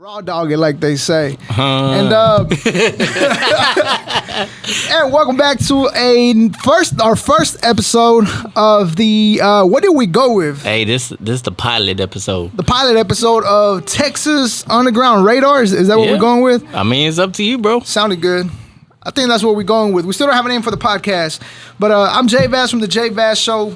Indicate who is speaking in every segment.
Speaker 1: Raw dog it, like they say. And and welcome back to our first episode of the what did we go with?
Speaker 2: Hey, this the pilot episode.
Speaker 1: The pilot episode of Texas Underground Radar. Is that what we're going with?
Speaker 2: I mean, it's up to you, bro.
Speaker 1: Sounded good. I think that's what we're going with. We still don't have a name for the podcast, but I'm JVaz from the JVaz Show.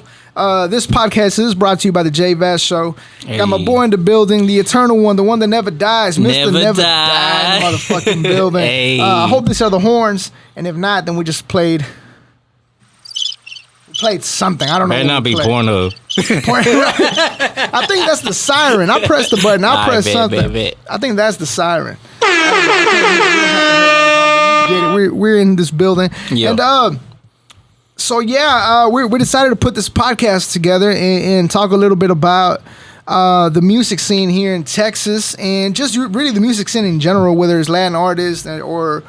Speaker 1: This podcast is brought to you by the JVaz Show.
Speaker 2: Hey.
Speaker 1: Got my boy in the building, the eternal one, the one that never dies, Mr. Never Died, motherfucking building.
Speaker 2: Hey.
Speaker 1: I hope these are the horns, and if not, then we just played something. I don't know.
Speaker 2: Better not be porno.
Speaker 1: I think that's the siren. I pressed the button. I pressed something. Bet. I think that's the siren. Get it? We're in this building,
Speaker 2: yep.
Speaker 1: And so we decided to put this podcast together and talk a little bit about the music scene here in Texas and just really the music scene in general, whether it's Latin artists or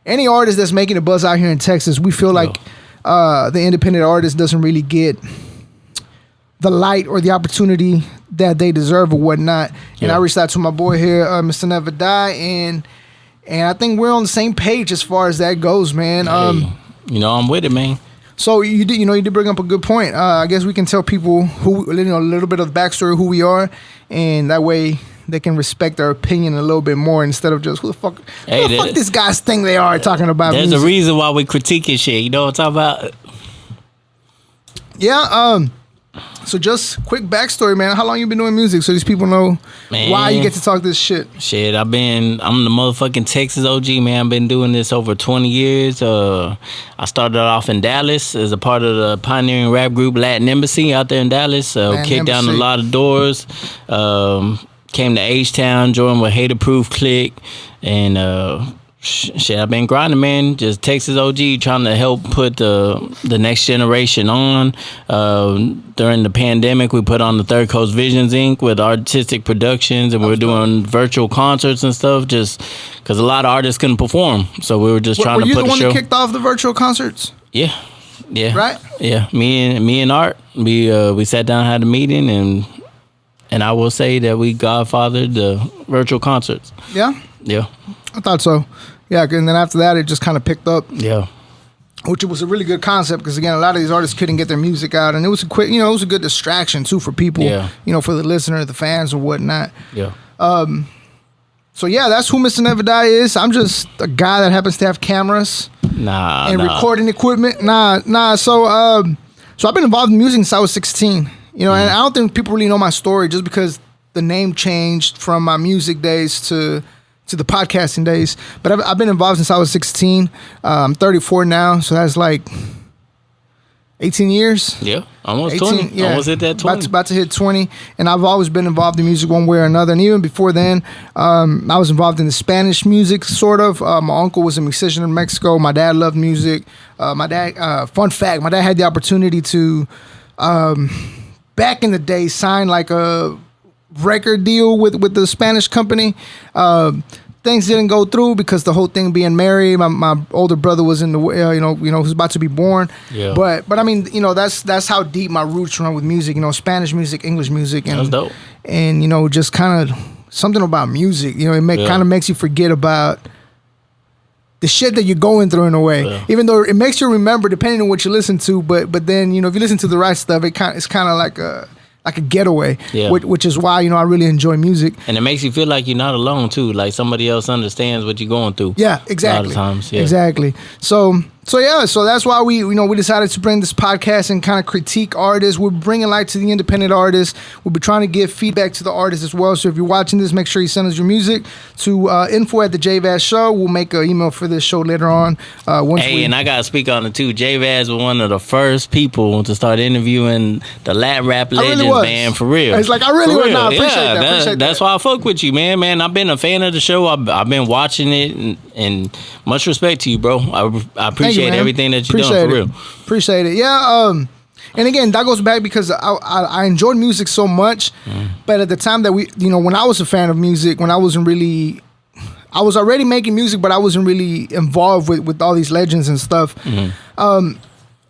Speaker 1: any artist that's making a buzz out here in Texas. We feel like the independent artist doesn't really get the light or the opportunity that they deserve or whatnot. And I reached out to my boy here, Mr. Never Die, and I think we're on the same page as far as that goes, man.
Speaker 2: Hey, I'm with it, man.
Speaker 1: So you did bring up a good point. I guess we can tell people a little bit of the backstory of who we are, and that way they can respect our opinion a little bit more instead of just who the fuck this guys think they are talking about.
Speaker 2: There's
Speaker 1: music.
Speaker 2: a reason why we critiquing shit. You know what I'm talking about?
Speaker 1: Yeah. So just quick backstory, man. How long you been doing music so these people know why you get to talk this shit?
Speaker 2: Shit, I'm the motherfucking Texas OG, man. I've been doing this over 20 years. I started off in Dallas as a part of the pioneering rap group Latin Embassy out there in Dallas. Kicked down a lot of doors. Came to H-Town, joined with Hater Proof Clique, and shit, I've been grinding, man. Just Texas OG, trying to help put the next generation on. During the pandemic, we put on the Third Coast Visions Inc. with artistic productions, and we're doing virtual concerts and stuff, just because a lot of artists couldn't perform. So we were just trying to put a show. Were you the one that
Speaker 1: kicked off the virtual concerts?
Speaker 2: Yeah.
Speaker 1: Right?
Speaker 2: Yeah. Me and Art, we sat down, had a meeting, and I will say that we godfathered the virtual concerts.
Speaker 1: Yeah?
Speaker 2: Yeah.
Speaker 1: I thought so. Yeah, and then after that, it just kind of picked up.
Speaker 2: Yeah.
Speaker 1: Which was a really good concept because, again, a lot of these artists couldn't get their music out. And it was it was a good distraction, too, for people, for the listener, the fans, or whatnot.
Speaker 2: Yeah.
Speaker 1: So, that's who Mr. Never Die is. I'm just a guy that happens to have cameras. And recording equipment. So I've been involved in music since I was 16. And I don't think people really know my story just because the name changed from my music days to the podcasting days. But I've been involved since I was 16. I'm 34 now, so that's like 18 years.
Speaker 2: Yeah, almost 18, 20. Yeah. Almost hit that 20.
Speaker 1: About to hit 20. And I've always been involved in music one way or another. And even before then, I was involved in the Spanish music, sort of. My uncle was a musician in Mexico. My dad loved music. Fun fact, my dad had the opportunity to, back in the day, sign like a record deal with the Spanish company. Things didn't go through because the whole thing being married. My older brother was in the was about to be born.
Speaker 2: Yeah.
Speaker 1: But I mean, that's how deep my roots run with music. Spanish music, English music, and
Speaker 2: that's dope.
Speaker 1: And just kind of something about music. It kind of makes you forget about the shit that you're going through in a way. Yeah. Even though it makes you remember, depending on what you listen to. But then if you listen to the right stuff, it's kind of like a getaway, which is why I really enjoy music, and
Speaker 2: it makes you feel like you're not alone too, like somebody else understands what you're going through.
Speaker 1: Yeah, exactly.
Speaker 2: A lot of times,
Speaker 1: exactly. So that's why we decided to bring this podcast and kind of critique artists. We're bringing light to the independent artists. We'll be trying to give feedback to the artists as well. So if you're watching this, make sure you send us your music to info@thejvaz show. We'll make an email for this show later on.
Speaker 2: And I gotta speak on it too. JVaz was one of the first people to start interviewing the Lat rap legends, man. For real.
Speaker 1: It's like I really was. I appreciate that.
Speaker 2: That's why I fuck with you, man. I've been a fan of the show. I've been watching it, and much respect to you, bro. I appreciate everything that you're doing, for real.
Speaker 1: Appreciate it. Yeah. And again, that goes back because I enjoyed music so much, but at the time that when I was a fan of music, when I was already making music, but I wasn't really involved with all these legends and stuff.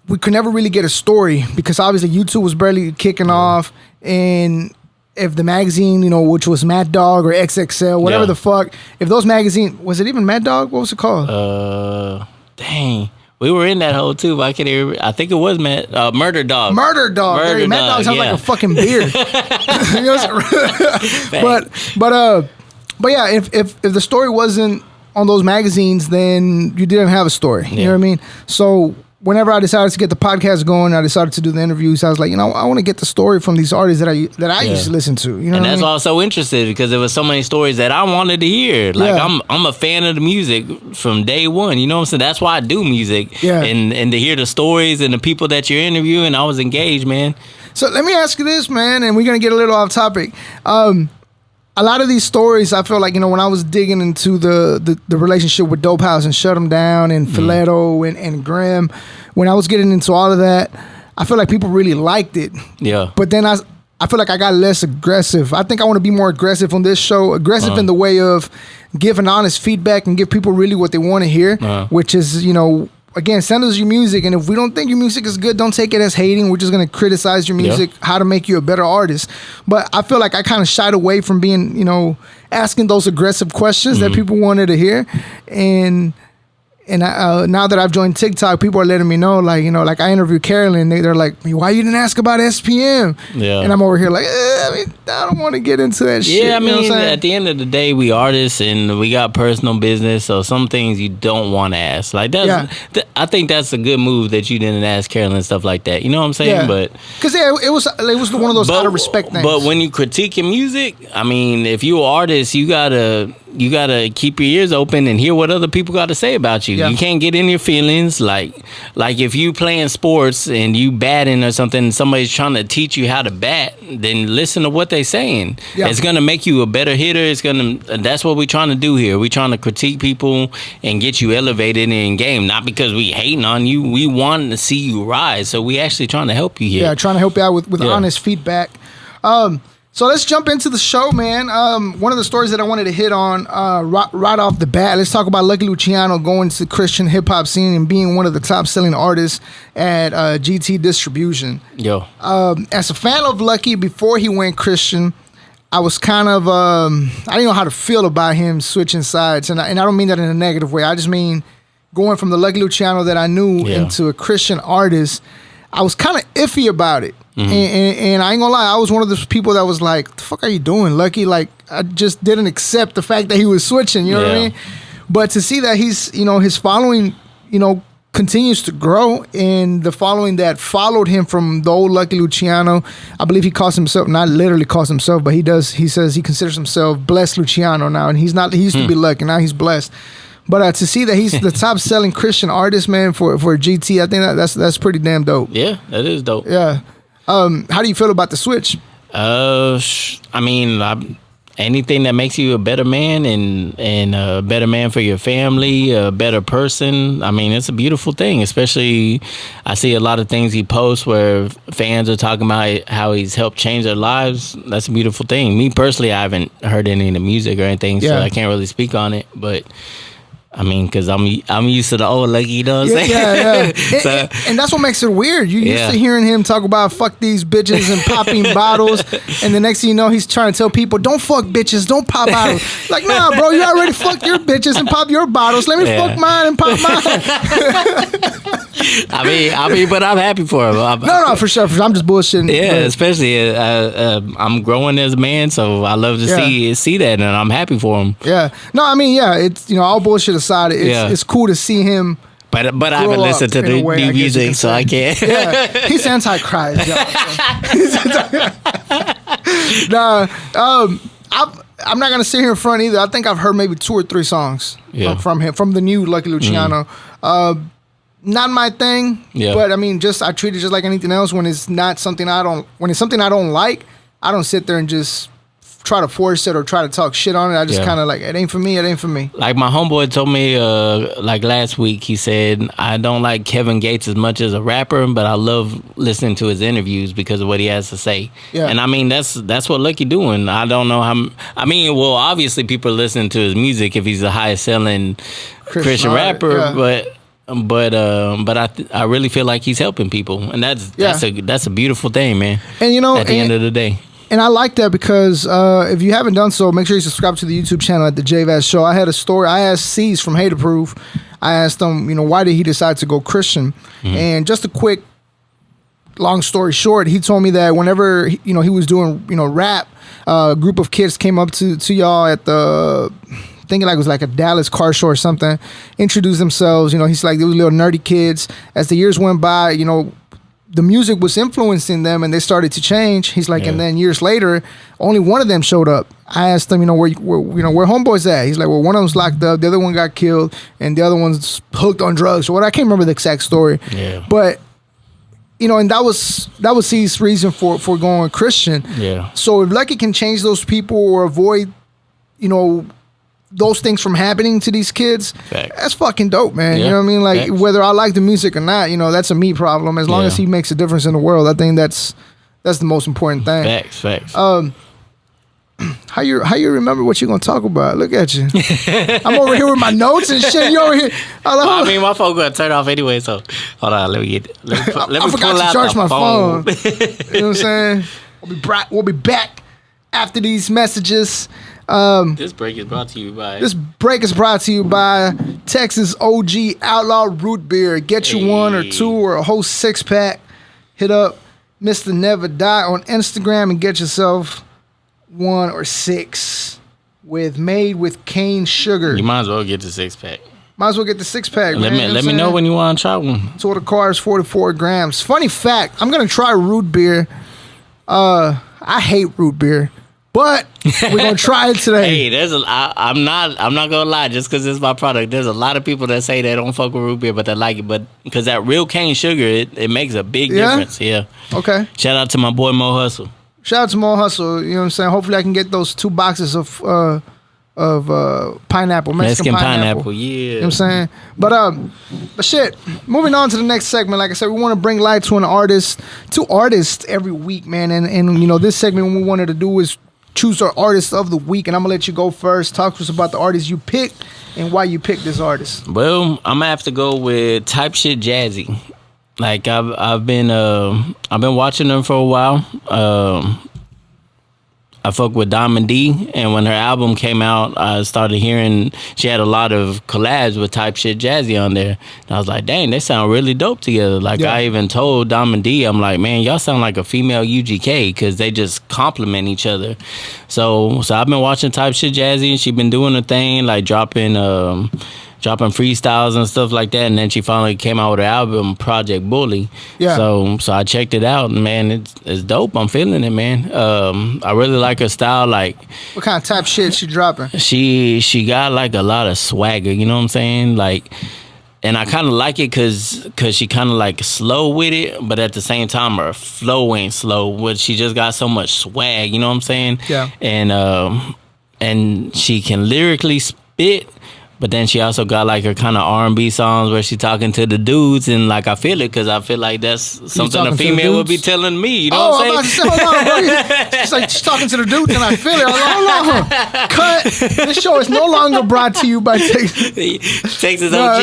Speaker 1: We could never really get a story because obviously YouTube was barely kicking off, and if the magazine, you know, which was Mad Dog or XXL, whatever the fuck, if those magazine, was it even Mad Dog? What was it called?
Speaker 2: Dang. We were in that hole too, but I can't even. I think it was Murder Dog.
Speaker 1: Murder Dog. Mad Dog sounds like a fucking beer. You know, but yeah, if the story wasn't on those magazines, then you didn't have a story. You know what I mean? So whenever I decided to get the podcast going, I decided to do the interviews. I was like, you know, I want to get the story from these artists that I used to listen to. You know,
Speaker 2: and that's why I was so interested, because there was so many stories that I wanted to hear. Like I'm a fan of the music from day one. You know what I'm saying? That's why I do music. Yeah. And to hear the stories and the people that you're interviewing, I was engaged, man.
Speaker 1: So let me ask you this, man, and we're gonna get a little off topic. A lot of these stories, I feel like, you know, when I was digging into the relationship with Dope House and Shut 'Em Down and Filetto and Graham, when I was getting into all of that, I feel like people really liked it. Yeah. But then I feel like I got less aggressive. I think I want to be more aggressive on this show. Aggressive in the way of giving honest feedback and give people really what they want to hear, which is, you know, again, send us your music, and if we don't think your music is good, don't take it as hating. We're just going to criticize your music, how to make you a better artist. But I feel like I kind of shied away from being, you know, asking those aggressive questions that people wanted to hear. And now that I've joined TikTok, people are letting me know, like, you know, like I interviewed Carolyn, they're like, why you didn't ask about SPM? Yeah. And I'm over here like, I mean, I don't want to get into that shit.
Speaker 2: Yeah, I mean, at the end of the day, we artists and we got personal business, so some things you don't want to ask. Like that's, I think that's a good move that you didn't ask Carolyn and stuff like that. You know what I'm saying?
Speaker 1: Yeah.
Speaker 2: But
Speaker 1: because it was one of those out of respect things.
Speaker 2: But when you critique your music, I mean, if you're an artist, you gotta keep your ears open and hear what other people got to say about you. Yeah. You can't get in your feelings. Like if you playing sports and you batting or something, and somebody's trying to teach you how to bat, then listen to what they saying. Yeah. It's gonna make you a better hitter. That's what we're trying to do here. We're trying to critique people and get you elevated in game. Not because we hating on you. We want to see you rise. So we actually trying to help you here.
Speaker 1: Yeah, trying to help you out with honest feedback. So let's jump into the show, man. One of the stories that I wanted to hit on right off the bat, let's talk about Lucky Luciano going to the Christian hip-hop scene and being one of the top-selling artists at GT Distribution. Yo. As a fan of Lucky before he went Christian, I was kind of, I didn't know how to feel about him switching sides. And I don't mean that in a negative way. I just mean going from the Lucky Luciano that I knew into a Christian artist, I was kind of iffy about it. Mm-hmm. And I ain't gonna lie, I was one of those people that was like, the fuck are you doing, Lucky? Like, I just didn't accept the fact that he was switching, you know what I mean? But to see that he's, you know, his following, you know, continues to grow, and the following that followed him from the old Lucky Luciano, I believe he calls himself, not literally calls himself, but he says he considers himself Blessed Luciano now, and he's not, he used to be Lucky, now he's Blessed. But to see that he's the top selling Christian artist, man, for GT, I think that's pretty damn dope.
Speaker 2: Yeah, that is dope.
Speaker 1: Yeah. How do you feel about the switch?
Speaker 2: I mean, anything that makes you a better man and a better man for your family, a better person. I mean, it's a beautiful thing. Especially, I see a lot of things he posts where fans are talking about how he's helped change their lives. That's a beautiful thing. Me personally, I haven't heard any of the music or anything, so I can't really speak on it. But I mean, because I'm used to the old Lucky, you know what I'm saying?
Speaker 1: Yeah. So, and that's what makes it weird. You used to hearing him talk about fuck these bitches and popping bottles, and the next thing you know, he's trying to tell people, don't fuck bitches, don't pop bottles. Like, nah, bro, you already fucked your bitches and pop your bottles. Let me fuck mine and pop mine.
Speaker 2: I mean, but I'm happy for him.
Speaker 1: No, for sure. I'm just bullshitting.
Speaker 2: Yeah, especially I'm growing as a man, so I love to see that, and I'm happy for him.
Speaker 1: Yeah. No, I mean, it's, you know, all bullshit aside, it's cool to see him.
Speaker 2: But I haven't listened to the new music, so I can't.
Speaker 1: Yeah, he's anti-Christ. Nah, I'm not gonna sit here in front either. I think I've heard maybe 2 or 3 songs from him, from the new Lucky Luciano. Not my thing, but I mean, I treat it just like anything else. When it's something I don't like, I don't sit there and just try to force it or try to talk shit on it. I just kind of like, it ain't for me.
Speaker 2: Like my homeboy told me, like last week, he said, I don't like Kevin Gates as much as a rapper, but I love listening to his interviews because of what he has to say. Yeah. And I mean, that's what Lucky doing. I don't know how. I mean, well, obviously people are listening to his music if he's the highest selling Christian rapper, but I really feel like he's helping people, and that's a beautiful thing, man.
Speaker 1: And you know,
Speaker 2: at the end of the day.
Speaker 1: And I like that because if you haven't done so, make sure you subscribe to the YouTube channel at the JVaz Show. I had a story. I asked C's from Hate Approve. I asked him, why did he decide to go Christian? And just a quick, long story short, he told me that whenever he was doing rap, a group of kids came up to y'all at the, thinking like it was like a Dallas car show or something, introduced themselves. He's like, they were little nerdy kids. As the years went by, the music was influencing them and they started to change. He's like, and then years later, only one of them showed up. I asked them, where homeboys at? He's like, well, one of them's locked up, the other one got killed, and the other one's hooked on drugs. Or what? I can't remember the exact story. Yeah. But and that was his reason for going Christian. Yeah. So if Lucky can change those people or avoid, those things from happening to these kids, that's fucking dope, man. Yeah. You know what I mean? Like, whether I like the music or not, that's a me problem. As long as he makes a difference in the world, I think that's the most important thing.
Speaker 2: Facts.
Speaker 1: How you remember what you're gonna talk about? Look at you. I'm over here with my notes and shit. You over here.
Speaker 2: I mean, my phone gonna turn off anyway. So hold on, let me
Speaker 1: I forgot to charge my phone. You know what I'm saying? We'll be back after these messages.
Speaker 2: This break is brought to
Speaker 1: you by Texas OG Outlaw Root Beer. Get you one or two or a whole 6-pack. Hit up Mr. Neva on Instagram and get yourself 1 or 6 made with cane sugar.
Speaker 2: You might as well get the 6-pack.
Speaker 1: Might as well get the 6-pack.
Speaker 2: Let me know when you want to try one.
Speaker 1: So the car is 44 grams. Funny fact, I'm gonna try root beer. I hate root beer. But we're gonna try it today.
Speaker 2: Hey, I'm not gonna lie. Just because it's my product, there's a lot of people that say they don't fuck with root beer, but they like it. But because that real cane sugar, it makes a big difference. Yeah.
Speaker 1: Okay.
Speaker 2: Shout out to my boy Mo Hustle.
Speaker 1: Shout out to Mo Hustle. You know what I'm saying? Hopefully, I can get those 2 boxes of pineapple, Mexican pineapple.
Speaker 2: Yeah.
Speaker 1: You know what I'm saying? But shit. Moving on to the next segment. Like I said, we want to bring light to two artists every week, man. And this segment, what we wanted to do is choose our artist of the week, and I'm gonna let you go first. Talk to us about the artist you picked and why you picked this artist.
Speaker 2: Well, I'm gonna have to go with TypeShit Jazzi. Like I've been watching them for a while. I fuck with Diamond D, and when her album came out, I started hearing she had a lot of collabs with TypeShit Jazzi on there. And I was like, dang, they sound really dope together. Like, I even told Diamond D, I'm like, man, y'all sound like a female UGK because they just complement each other. So I've been watching TypeShit Jazzi, and she been doing a thing, like dropping freestyles and stuff like that, and then she finally came out with her album Project Bully. Yeah. So I checked it out, and man, it's dope. I'm feeling it, man. I really like her style. Like,
Speaker 1: what kind of type shit she dropping?
Speaker 2: She got like a lot of swagger. You know what I'm saying? Like, and I kind of like it because she kind of like slow with it, but at the same time her flow ain't slow. But she just got so much swag. You know what I'm saying? Yeah. And she can lyrically spit. But then she also got like her kind of R&B songs where she talking to the dudes, and like I feel it because I feel like that's something a female would be telling me. You know what I'm saying?
Speaker 1: Hold on, bro. She's like, she's talking to the dudes, and I feel it. Hold on. Cut. This show is no longer brought to you by
Speaker 2: Texas OG.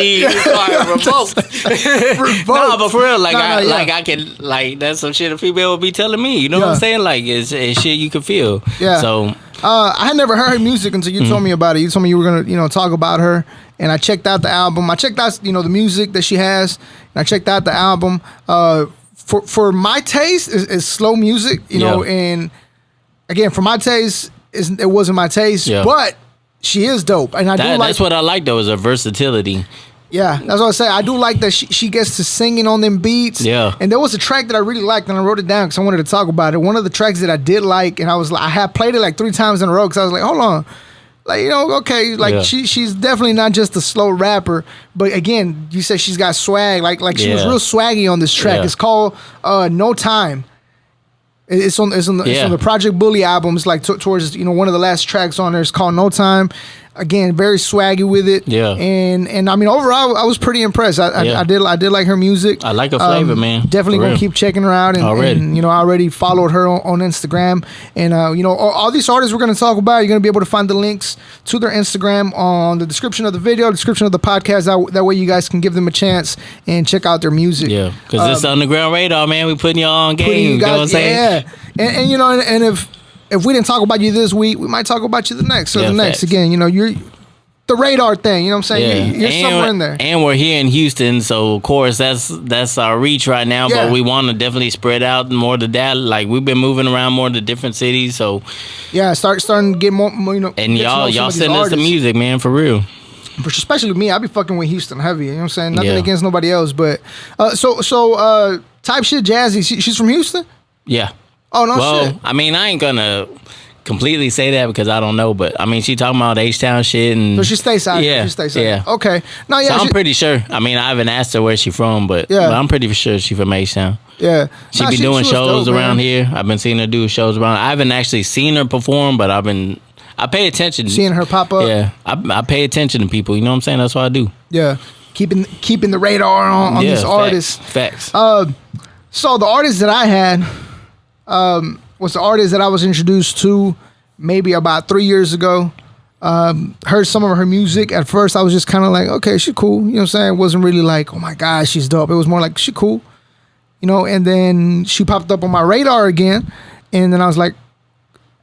Speaker 2: Revoked. No, but for real, like I can like that's some shit a female would be telling me. You know what I'm saying? Like it's shit you can feel. Yeah. So.
Speaker 1: I had never heard her music until you told me about it. You told me you were gonna, talk about her, and I checked out the album. I checked out, the music that she has, and I checked out the album. For my taste, is slow music, and again, for my taste, it wasn't my taste, but she is dope, and
Speaker 2: that's what I like though, is her versatility.
Speaker 1: Yeah, that's what I say. I do like that she gets to singing on them beats. Yeah. And there was a track that I really liked, and I wrote it down because I wanted to talk about it. One of the tracks that I did like, and I had played it like 3 times in a row because I was like, hold on. Like, okay, like she's definitely not just a slow rapper, but again, you said she's got swag. Like she was real swaggy on this track. It's called No Time. It's on the Project Bully album. It's like towards one of the last tracks on there. It's called No Time. Again, very swaggy with it. Yeah. And I mean, overall, I was pretty impressed. I did like her music.
Speaker 2: I like her flavor, man.
Speaker 1: Definitely gonna keep checking her out. And I already followed her on Instagram. And all these artists we're gonna talk about, you're gonna be able to find the links to their Instagram on the description of the video, description of the podcast. That way you guys can give them a chance and check out their music.
Speaker 2: Yeah, because it's Underground Radar, man. We putting y'all on game. You know what I'm saying?
Speaker 1: Yeah. And if we didn't talk about you this week, we might talk about you the next. So the next,
Speaker 2: facts.
Speaker 1: again, you know, you're the radar thing. You know what I'm saying? You're somewhere in there.
Speaker 2: And we're here in Houston, so of course that's our reach right now.
Speaker 1: Yeah.
Speaker 2: But we want to definitely spread out more to Dallas. Like we've been moving around more to different cities. So
Speaker 1: yeah, starting to get more. You know,
Speaker 2: and y'all send us the music, man, for real.
Speaker 1: Especially me, I be fucking with Houston heavy. You know what I'm saying? Nothing against nobody else, but so TypeShit Jazzi, she's from Houston.
Speaker 2: Yeah.
Speaker 1: Oh no shit.
Speaker 2: I mean, I ain't gonna completely say that because I don't know, but I mean, she talking about H-Town shit, and
Speaker 1: So she stays out.
Speaker 2: Yeah,
Speaker 1: She stays out.
Speaker 2: yeah.
Speaker 1: Okay. No, yeah.
Speaker 2: So I'm pretty sure. I mean, I haven't asked her where she from, but I'm pretty sure she from H-Town.
Speaker 1: Yeah.
Speaker 2: She be doing shows around here. I've been seeing her do shows around. I haven't actually seen her perform, but I pay attention.
Speaker 1: Seeing her pop up.
Speaker 2: Yeah, I pay attention to people. You know what I'm saying? That's what I do.
Speaker 1: Yeah. Keeping the radar on these artists.
Speaker 2: Facts.
Speaker 1: So the artist that I had was the artist that I was introduced to maybe about 3 years ago. Heard some of her music. At first, I was just kind of like, okay, she's cool. You know what I'm saying? It wasn't really like, oh my God, she's dope. It was more like, she cool. You know, and then she popped up on my radar again. And then I was like,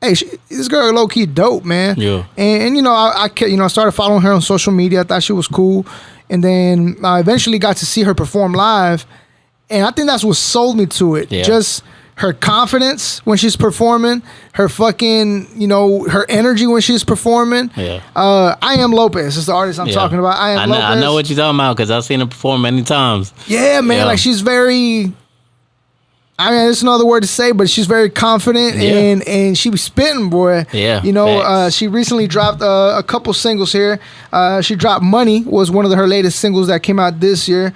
Speaker 1: hey, this girl low-key dope, man.
Speaker 2: Yeah.
Speaker 1: And you know, I started following her on social media. I thought she was cool. And then I eventually got to see her perform live. And I think that's what sold me to it.
Speaker 2: Yeah.
Speaker 1: Just her confidence when she's performing, her fucking, you know, her energy when she's performing.
Speaker 2: Yeah.
Speaker 1: I Am Lopez is the artist I'm talking about. I Lopez.
Speaker 2: I know what you're talking about because I've seen her perform many times.
Speaker 1: Yeah, man.
Speaker 2: Yeah.
Speaker 1: Like she's very, I mean, there's another word to say, but she's very confident and she was spitting, boy.
Speaker 2: Yeah.
Speaker 1: You know, she recently dropped a couple singles here. She dropped Money was one of her latest singles that came out this year.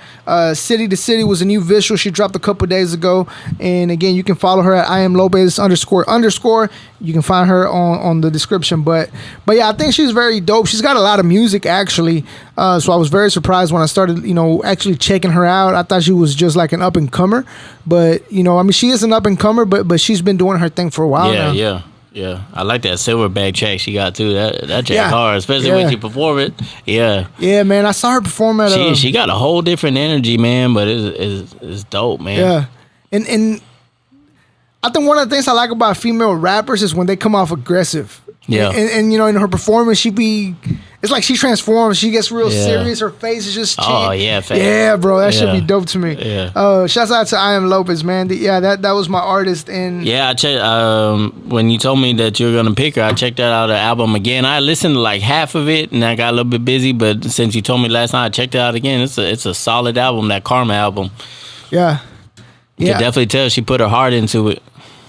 Speaker 1: City to City was a new visual she dropped a couple days ago. And again, you can follow her at I Am Lopez __. You can find her on the description. But yeah, I think she's very dope. She's got a lot of music actually. So I was very surprised when I started, you know, actually checking her out. I thought she was just like an up and comer, but you know, I mean, she is an up and comer, but she's been doing her thing for a while now.
Speaker 2: Yeah. I like that Silverback track she got too. That track hard, especially when she perform it. Yeah.
Speaker 1: Yeah, man. I saw her perform at.
Speaker 2: She got a whole different energy, man. But it's dope, man.
Speaker 1: Yeah, and I think one of the things I like about female rappers is when they come off aggressive.
Speaker 2: Yeah.
Speaker 1: And you know, in her performance, it's like she transforms. She gets real serious. Her face is just changed.
Speaker 2: Oh, yeah. Fact.
Speaker 1: Yeah, bro. That should be dope to me.
Speaker 2: Yeah.
Speaker 1: Shouts out to I Am Lopez, man. That was my artist. And
Speaker 2: yeah, I checked, when you told me that you were going to pick her, I checked out the album again. I listened to like half of it, and I got a little bit busy. But since you told me last night, I checked it out again. It's a solid album, that Karma album.
Speaker 1: Yeah.
Speaker 2: You can definitely tell she put her heart into it.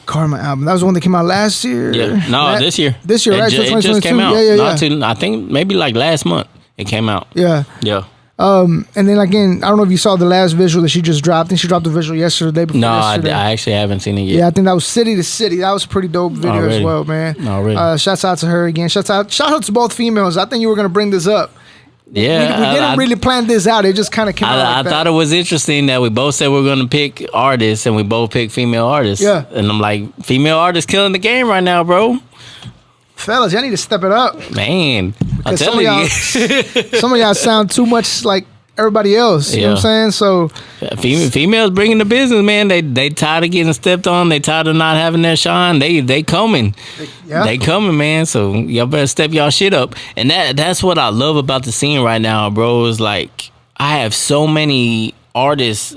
Speaker 1: Karma album. That was the one that came out last year.
Speaker 2: Yeah. No, this year.
Speaker 1: This year, right?
Speaker 2: It just came out.
Speaker 1: Yeah.
Speaker 2: I think maybe like last month it came out.
Speaker 1: Yeah.
Speaker 2: Yeah.
Speaker 1: And then again, I don't know if you saw the last visual that she just dropped. I think she dropped the visual yesterday, the day before yesterday.
Speaker 2: I actually haven't seen it yet.
Speaker 1: Yeah, I think that was City to City. That was a pretty dope video as well, man.
Speaker 2: Already.
Speaker 1: Shouts out to her again. Shout out to both females. I think you were gonna bring this up.
Speaker 2: Yeah,
Speaker 1: we didn't really plan this out. It just kind of came out like
Speaker 2: I thought it was interesting that we both said we're going to pick artists, and we both picked female artists.
Speaker 1: Yeah.
Speaker 2: And I'm like, female artists killing the game right now, bro.
Speaker 1: Fellas, y'all need to step it up.
Speaker 2: Man, I'm telling you.
Speaker 1: Some of y'all sound too much like everybody else. You know what I'm saying? So
Speaker 2: females bringing the business, man. They tired of getting stepped on. They tired of not having their shine. They coming. They coming, man. So y'all better step y'all shit up. And that's what I love about the scene right now, bro. Is like I have so many artists,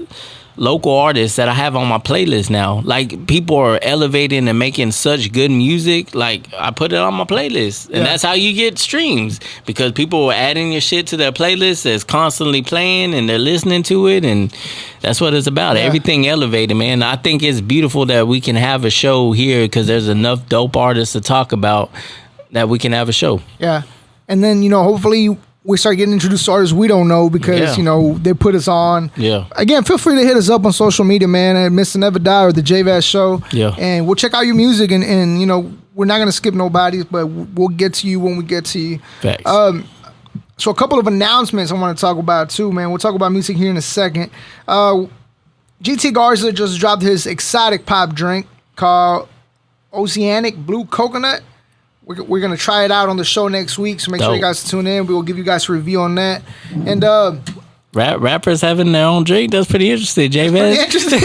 Speaker 2: local artists that I have on my playlist now. Like people are elevating and making such good music. Like I put it on my playlist, and that's how you get streams, because people are adding your shit to their playlist that's constantly playing, and they're listening to it, and that's what it's about. Everything elevated, man. I think it's beautiful that we can have a show here because there's enough dope artists to talk about that we can have a show.
Speaker 1: Yeah, and then hopefully we start getting introduced to artists we don't know because, they put us on.
Speaker 2: Yeah.
Speaker 1: Again, feel free to hit us up on social media, man, at Mr. Never Die or the JVaz Show.
Speaker 2: Yeah.
Speaker 1: And we'll check out your music and we're not going to skip nobody, but we'll get to you when we get to you.
Speaker 2: Facts.
Speaker 1: So a couple of announcements I want to talk about too, man. We'll talk about music here in a second. GT Garza just dropped his exotic pop drink called Oceanic Blue Coconut. We're going to try it out on the show next week, so make sure you guys tune in. We will give you guys a review on that. And
Speaker 2: Rappers having their own drink. That's pretty interesting, JVaz.
Speaker 1: Interesting.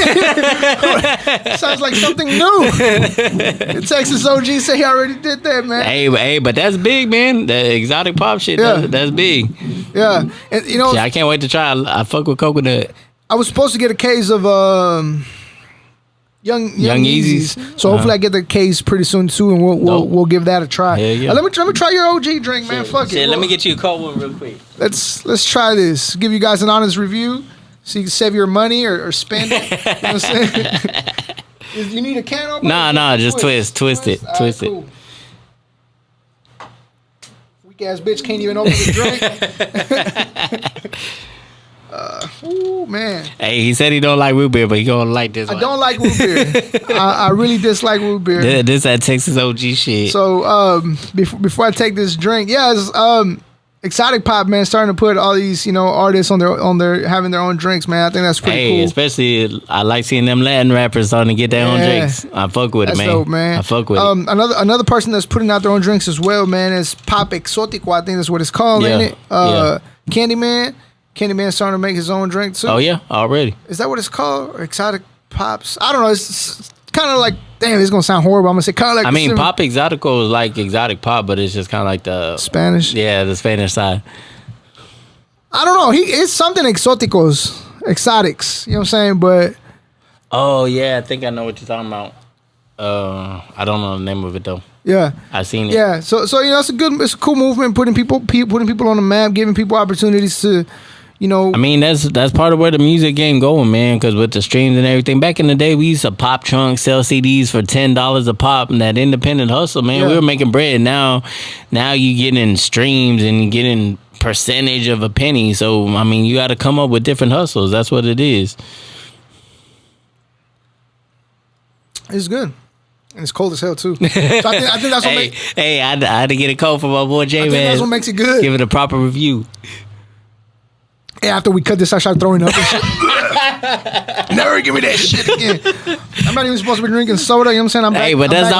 Speaker 1: Sounds like something new. The Texas OG say he already did that, man.
Speaker 2: Hey, but that's big, man. The exotic pop shit.
Speaker 1: Yeah.
Speaker 2: That's big.
Speaker 1: Yeah, and you know,
Speaker 2: I can't wait to try. I fuck with coconut.
Speaker 1: I was supposed to get a case of young Eazy's. So hopefully I get the case pretty soon too, and we'll give that a try.
Speaker 2: Yeah.
Speaker 1: Let me try your OG drink, man. Fuck it.
Speaker 2: Let me get you a cold one real quick.
Speaker 1: Let's try this. Give you guys an honest review, so you can save your money or spend it. You know what I'm saying? You need a can opener?
Speaker 2: Nah, just twist it. Twist it.
Speaker 1: Cool. Weak ass bitch can't even open the drink. Ooh, man.
Speaker 2: Hey, he said he don't like root beer, but he gonna like this one.
Speaker 1: I don't like root beer. I really dislike root beer.
Speaker 2: This that Texas OG shit.
Speaker 1: So before I take this drink, it's exotic pop, man, starting to put all these artists on their having their own drinks, man. I think that's pretty cool.
Speaker 2: Especially I like seeing them Latin rappers starting to get their own drinks. I fuck with it, man.
Speaker 1: Dope, man.
Speaker 2: I fuck with it.
Speaker 1: Another person that's putting out their own drinks as well, man, is Pop Exotico. I think that's what it's called, ain't it? Candyman. Candyman's starting to make his own drink too.
Speaker 2: Oh yeah, already.
Speaker 1: Is that what it's called? Or exotic pops? I don't know. It's kind of like, damn, it's gonna sound horrible. I'm gonna say kind of like.
Speaker 2: I mean, Pop Exotico is like exotic pop, but it's just kind of like the
Speaker 1: Spanish.
Speaker 2: Yeah, the Spanish side.
Speaker 1: I don't know. It's something exoticos, exotics. You know what I'm saying? But
Speaker 2: oh yeah, I think I know what you're talking about. I don't know the name of it though.
Speaker 1: Yeah,
Speaker 2: I've seen it.
Speaker 1: Yeah, so it's a cool movement, putting people on the map, giving people opportunities to.
Speaker 2: I mean, that's part of where the music game going, man, because with the streams and everything. Back in the day, we used to pop trunks, sell CDs for $10 a pop, and that independent hustle, man, we were making bread. Now you getting streams and you getting percentage of a penny. So, I mean, you got to come up with different hustles. That's what it is.
Speaker 1: It's good. And it's cold as hell, too. So I think that's what makes...
Speaker 2: Hey, I had to get a cold for my boy JVaz.
Speaker 1: I think that's what makes it good.
Speaker 2: Give it a proper review.
Speaker 1: Yeah, after we cut this, I start throwing up and shit. Never give me that shit again. I'm not even supposed to be drinking soda. You know what I'm saying?
Speaker 2: That's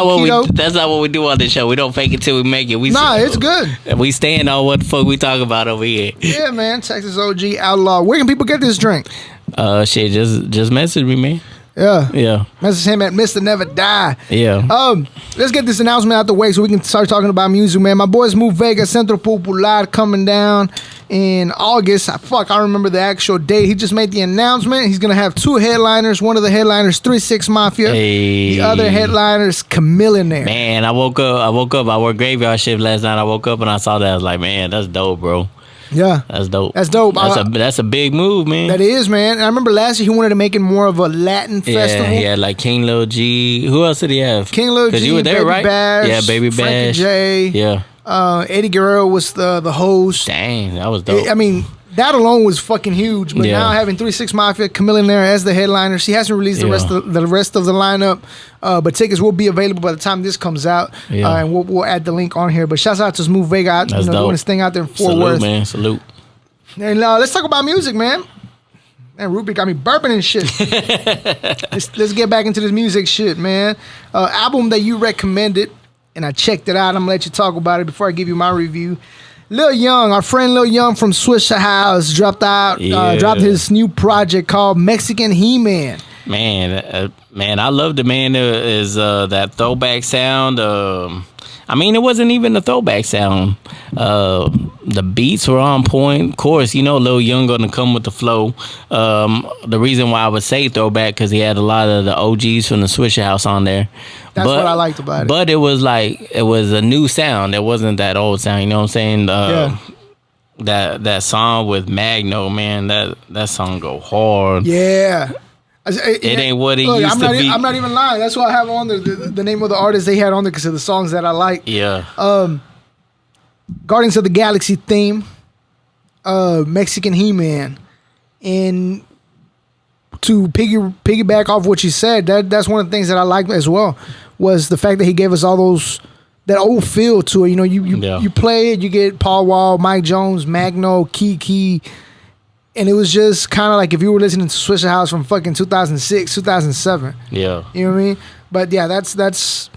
Speaker 2: not what we do on this show. We don't fake it till we make it.
Speaker 1: It's good.
Speaker 2: We stand on what the fuck we talk about over here.
Speaker 1: Yeah, man. Texas OG Outlaw. Where can people get this drink?
Speaker 2: Shit, just message me, man.
Speaker 1: Yeah. Message him at Mr. Never Die.
Speaker 2: Yeah.
Speaker 1: Let's get this announcement out the way so we can start talking about music, man. My boys Move Vega Centro Popular coming down in August. I remember the actual date. He just made the announcement. He's gonna have two headliners. One of the headliners, 3-6 Mafia.
Speaker 2: Hey.
Speaker 1: The other headliners, Chamillionaire.
Speaker 2: Man, I woke up. I worked graveyard shift last night. I woke up and I saw that. I was like, man, that's dope, bro.
Speaker 1: Yeah,
Speaker 2: that's dope.
Speaker 1: That's
Speaker 2: a big move, man.
Speaker 1: That is, man. And I remember last year he wanted to make it more of a Latin festival.
Speaker 2: Yeah, like King Lil G. Who else did he have?
Speaker 1: King Lil G. Because
Speaker 2: you were there,
Speaker 1: Baby
Speaker 2: right?
Speaker 1: Bash,
Speaker 2: yeah, Baby Bash.
Speaker 1: Frankie J.
Speaker 2: Yeah.
Speaker 1: Eddie Guerrero was the host.
Speaker 2: Dang, that was dope.
Speaker 1: I mean, that alone was fucking huge. But now having 3-6 Mafia, Chamillionaire as the headliner. She hasn't released the rest of the lineup, but tickets will be available by the time this comes out. And we'll add the link on here. But shouts out to Smooth Vega, doing his thing out there in Fort Worth.
Speaker 2: Salute, man. Salute.
Speaker 1: And let's talk about music, man. Man, Ruby got me burping and shit. let's get back into this music shit, man. Album that you recommended, and I checked it out. I'm gonna let you talk about it before I give you my review. Lil Young, our friend Lil Young from Swishahouse dropped his new project called Mexican He-Man.
Speaker 2: Man, I love the man. Is that throwback sound? I mean, it wasn't even a throwback sound. The beats were on point. Of course, Lil Young gonna come with the flow. The reason why I would say throwback because he had a lot of the OGs from the Swishahouse on there.
Speaker 1: That's what I liked about it.
Speaker 2: But it was a new sound. It wasn't that old sound. You know what I'm saying? That song with Magno, man. That song go hard.
Speaker 1: Yeah.
Speaker 2: It ain't what it used to be.
Speaker 1: I'm not even lying. That's why I have on there the name of the artist they had on there because of the songs that I like.
Speaker 2: Yeah.
Speaker 1: Guardians of the Galaxy theme, Mexican He-Man, and to piggyback off what you said, that's one of the things that I like as well was the fact that he gave us all that old feel to it. You play it, you get Paul Wall, Mike Jones, Magno, Kiki. And it was just kind of like if you were listening to Swishahouse from fucking 2006, 2007.
Speaker 2: Yeah.
Speaker 1: You know what I mean? But yeah, that's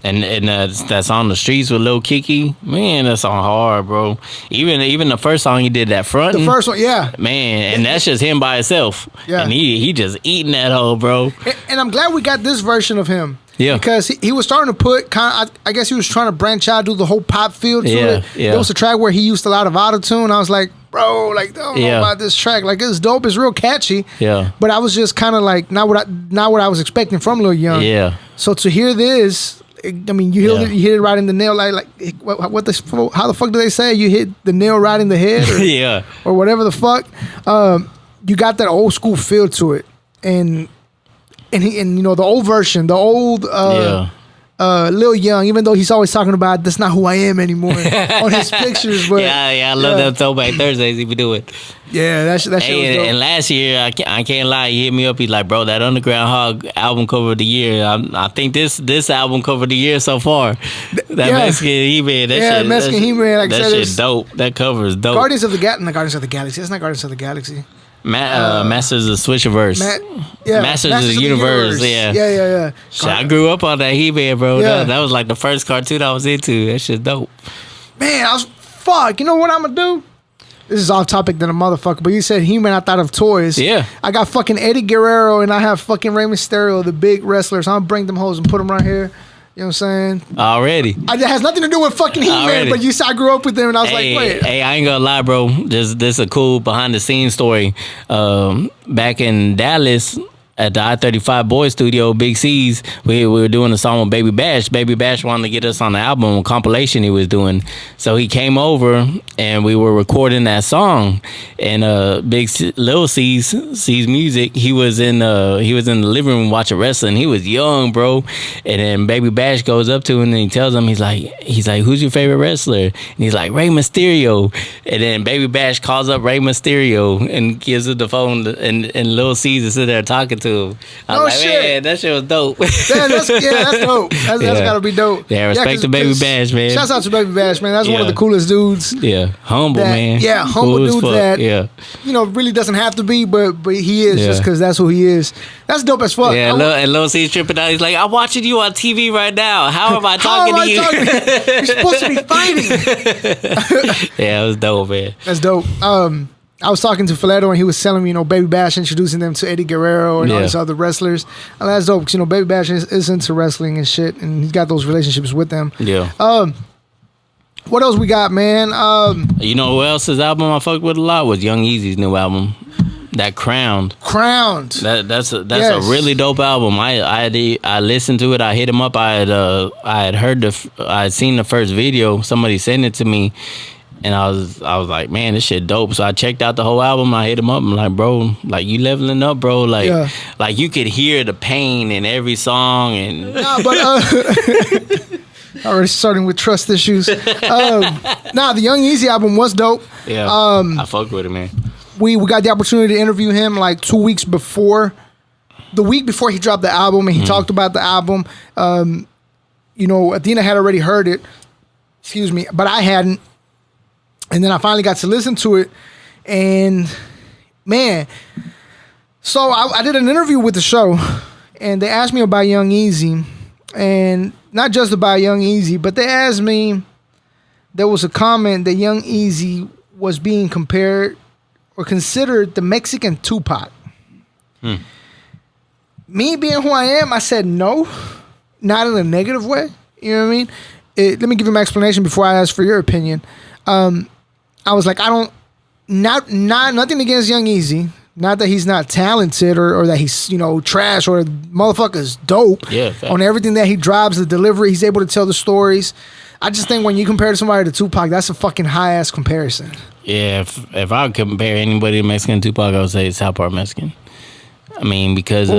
Speaker 2: and that's on the streets with Lil Kiki. Man, that's on hard, bro. Even the first song he did, that front.
Speaker 1: the first one. Yeah,
Speaker 2: Man, and that's just him by himself.
Speaker 1: Yeah.
Speaker 2: And he just eating that hole, bro.
Speaker 1: and I'm glad we got this version of him.
Speaker 2: Yeah.
Speaker 1: Because he was starting to put I guess he was trying to branch out, do the whole pop feel to it.
Speaker 2: Yeah.
Speaker 1: There was a track where he used a lot of auto-tune. I was like, bro, like, I don't know about this track. Like, it's dope. It's real catchy.
Speaker 2: Yeah.
Speaker 1: But I was just kind of like, not what I was expecting from Lil Young.
Speaker 2: Yeah.
Speaker 1: So to hear this, I mean, you hit it right in the nail. Like how the fuck do they say? You hit the nail right in the head? Or,
Speaker 2: Yeah.
Speaker 1: Or whatever the fuck. You got that old school feel to it. And you know, the old version, the old Lil Young, even though he's always talking about that's not who I am anymore on his pictures. But
Speaker 2: I love them Throwback Thursdays he be doing.
Speaker 1: Yeah, that shit was dope.
Speaker 2: And last year, I can't lie, he hit me up. He's like, bro, that Underground Hog album cover of the year. I think this album cover of the year so far. That Mexican He-Man.
Speaker 1: Mexican He-Man. Like
Speaker 2: that shit dope. That cover is dope.
Speaker 1: Guardians of the Galaxy. It's not Guardians of the Galaxy.
Speaker 2: Masters of Switcherverse. Masters of the Universe.
Speaker 1: Yeah.
Speaker 2: Shit, I grew up on that He-Man, bro. Yeah. That was like the first cartoon I was into. That shit's dope.
Speaker 1: Man, you know what I'm gonna do? This is off topic than a motherfucker, but you said He-Man, I thought of toys.
Speaker 2: Yeah. I
Speaker 1: got fucking Eddie Guerrero and I have fucking Rey Mysterio, the big wrestlers. I'm gonna bring them hoes and put them right here. You know what I'm saying?
Speaker 2: Already.
Speaker 1: It has nothing to do with fucking He-Man, but you said I grew up with them and I was like, wait.
Speaker 2: Hey, I ain't gonna lie, bro. This is a cool behind the scenes story. Back in Dallas, at the I-35 Boys Studio, Big C's, we were doing a song with Baby Bash. Baby Bash wanted to get us on the album, a compilation he was doing. So he came over and we were recording that song. And Lil C's music, he was in the living room watching wrestling. He was young, bro. And then Baby Bash goes up to him and he tells him, he's like, who's your favorite wrestler? And he's like, Rey Mysterio. And then Baby Bash calls up Rey Mysterio and gives him the phone, and Lil C's is sitting there talking to him. I was like,
Speaker 1: shit.
Speaker 2: Man, that shit was dope.
Speaker 1: That's dope. That's gotta be dope.
Speaker 2: Yeah, respect to Baby Bash, man.
Speaker 1: Shouts out to Baby Bash, man. That's one of the coolest dudes.
Speaker 2: Yeah, humble, man.
Speaker 1: Yeah, humble
Speaker 2: cool
Speaker 1: dude that, you know, really doesn't have to be, but he is just because that's who he is. That's dope as fuck.
Speaker 2: Yeah, and Lil C's tripping out. He's like, I'm watching you on TV right now. How am I talking to you?
Speaker 1: You're supposed to be fighting.
Speaker 2: Yeah, it was dope, man.
Speaker 1: That's dope. I was talking to Filetto and he was telling me, you know, Baby Bash introducing them to Eddie Guerrero and all these other wrestlers. And that's dope because, you know, Baby Bash is into wrestling and shit, and he's got those relationships with them.
Speaker 2: Yeah.
Speaker 1: What else we got, man?
Speaker 2: You know who else's album I fucked with a lot was Young Eazy's new album, that Crowned. That's a really dope album. I listened to it. I hit him up. I had seen the first video. Somebody sent it to me. And I was like, man, this shit dope. So I checked out the whole album. I hit him up. I'm like, bro, like you leveling up, bro. Like, like you could hear the pain in every song. And
Speaker 1: already starting with trust issues. The Young Eazy album was dope.
Speaker 2: Yeah, I fucked with it, man.
Speaker 1: We got the opportunity to interview him like 2 weeks before, the week before he dropped the album, and he talked about the album. You know, Athena had already heard it. Excuse me, but I hadn't. And then I finally got to listen to it, and man, so I did an interview with the show, and they asked me about Young Eazy, and not just about Young Eazy, but they asked me, there was a comment that Young Eazy was being compared or considered the Mexican Tupac. Me being who I am, I said no, not in a negative way. You know what I mean? Let me give you my explanation before I ask for your opinion. I was like, nothing against Young Eazy. Not that he's not talented or that he's, you know, trash, or motherfucker's dope.
Speaker 2: Yeah,
Speaker 1: on everything that he drives, the delivery, he's able to tell the stories. I just think when you compare somebody to Tupac, that's a fucking high ass comparison.
Speaker 2: Yeah, if I compare anybody to Mexican Tupac, I would say South Park Mexican. I mean, because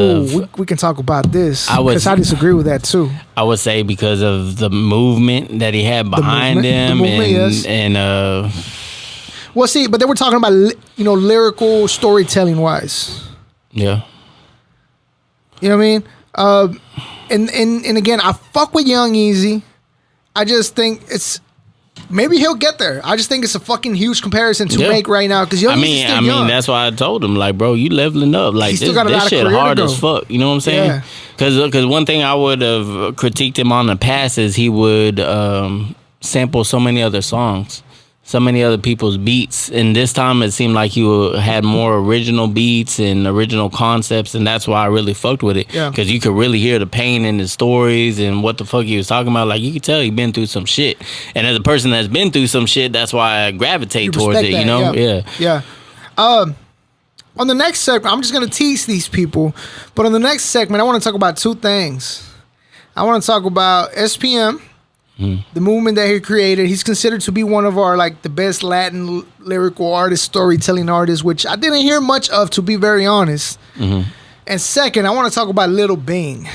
Speaker 1: we can talk about this because I disagree with that too.
Speaker 2: I would say because of the movement that he had behind him,
Speaker 1: well, see, but they were talking about, you know, lyrical storytelling wise.
Speaker 2: Yeah.
Speaker 1: You know what I mean? And again, I fuck with Young Eazy. I just think maybe he'll get there. I just think it's a fucking huge comparison to make right now because Young Eazy's still young.
Speaker 2: That's why I told him, like, bro, you leveling up. Like,
Speaker 1: this shit
Speaker 2: hard as fuck. You know what I'm saying? Because one thing I would have critiqued him on the past is he would sample so many other songs, so many other people's beats, and this time it seemed like he had more original beats and original concepts, and that's why I really fucked with it. Because you could really hear the pain in his stories and what the fuck he was talking about. Like, you could tell he been through some shit, and as a person that's been through some shit, that's why I gravitate towards it. You know?
Speaker 1: Yeah. On the next segment, I'm just gonna tease these people, but on the next segment, I want to talk about two things. I want to talk about SPM. The movement that he created. He's considered to be one of our like the best Latin lyrical artists, storytelling artists, which I didn't hear much of, to be very honest. And second, I want to talk about Lil Bing.